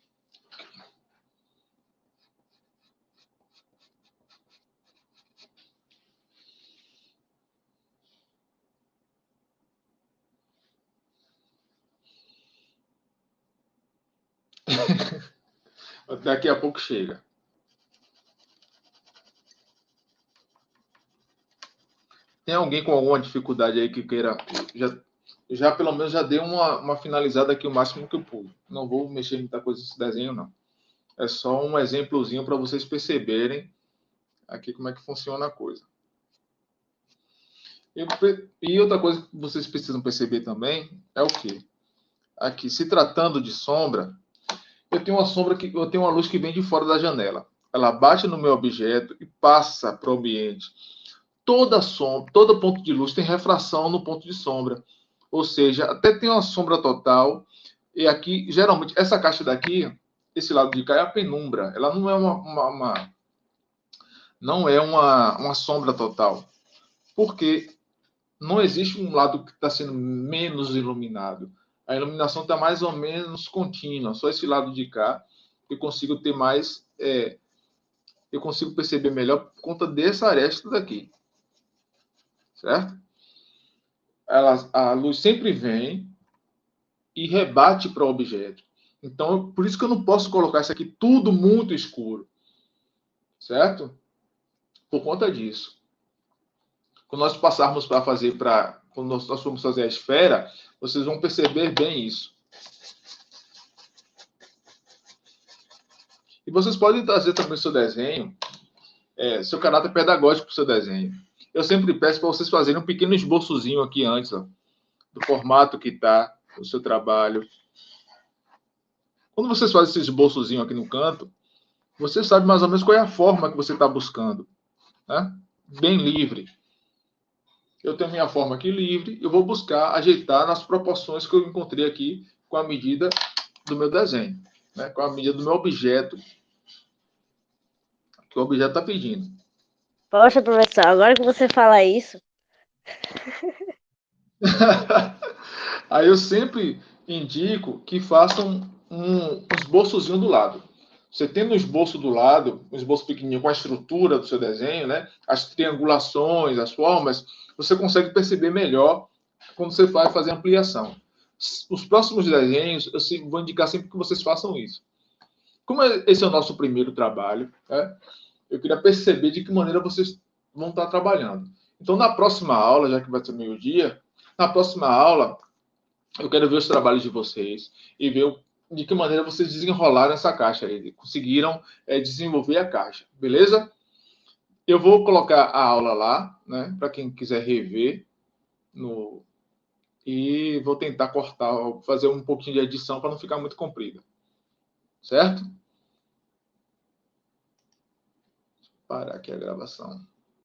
Daqui a pouco chega. Tem alguém com alguma dificuldade aí que queira... Já pelo menos já dei uma finalizada aqui o máximo que eu pude. Não vou mexer em muita coisa nesse desenho, não. É só um exemplozinho para vocês perceberem aqui como é que funciona a coisa. E outra coisa que vocês precisam perceber também é o quê? Aqui, se tratando de sombra, eu tenho uma luz que vem de fora da janela. Ela bate no meu objeto e passa para o ambiente. Todo ponto de luz tem refração no ponto de sombra. Ou seja, até tem uma sombra total. E aqui, geralmente, essa caixa daqui, esse lado de cá é a penumbra. Ela não é uma sombra total. Porque não existe um lado que está sendo menos iluminado. A iluminação está mais ou menos contínua. Só esse lado de cá eu consigo ter mais... eu consigo perceber melhor por conta dessa aresta daqui. Certo? A luz sempre vem e rebate para o objeto. Então, por isso que eu não posso colocar isso aqui tudo muito escuro. Certo? Por conta disso. Quando nós passarmos para fazer quando nós formos fazer a esfera, vocês vão perceber bem isso. E vocês podem trazer também o seu desenho, seu caráter pedagógico para o seu desenho. Eu sempre peço para vocês fazerem um pequeno esboçozinho aqui antes, ó, do formato que está o seu trabalho. Quando vocês fazem esse esboçozinho aqui no canto, você sabe mais ou menos qual é a forma que você está buscando. Né? Bem livre. Eu tenho minha forma aqui livre, eu vou buscar ajeitar nas proporções que eu encontrei aqui com a medida do meu desenho, né? Com a medida do meu objeto, que o objeto está pedindo. Poxa, professor, agora que você fala isso... Aí eu sempre indico que façam um esboçozinho do lado. Você tendo um esboço do lado, um esboço pequenininho com a estrutura do seu desenho, né? As triangulações, as formas, você consegue perceber melhor quando você vai fazer ampliação. Os próximos desenhos, eu vou indicar sempre que vocês façam isso. Como esse é o nosso primeiro trabalho, né? Eu queria perceber de que maneira vocês vão estar trabalhando. Então, na próxima aula, já que vai ser meio-dia, na próxima aula, eu quero ver os trabalhos de vocês e ver de que maneira vocês desenrolaram essa caixa aí, conseguiram desenvolver a caixa, beleza? Eu vou colocar a aula lá, né, para quem quiser rever, e vou tentar cortar, fazer um pouquinho de edição para não ficar muito comprida, certo? Parar aqui a gravação.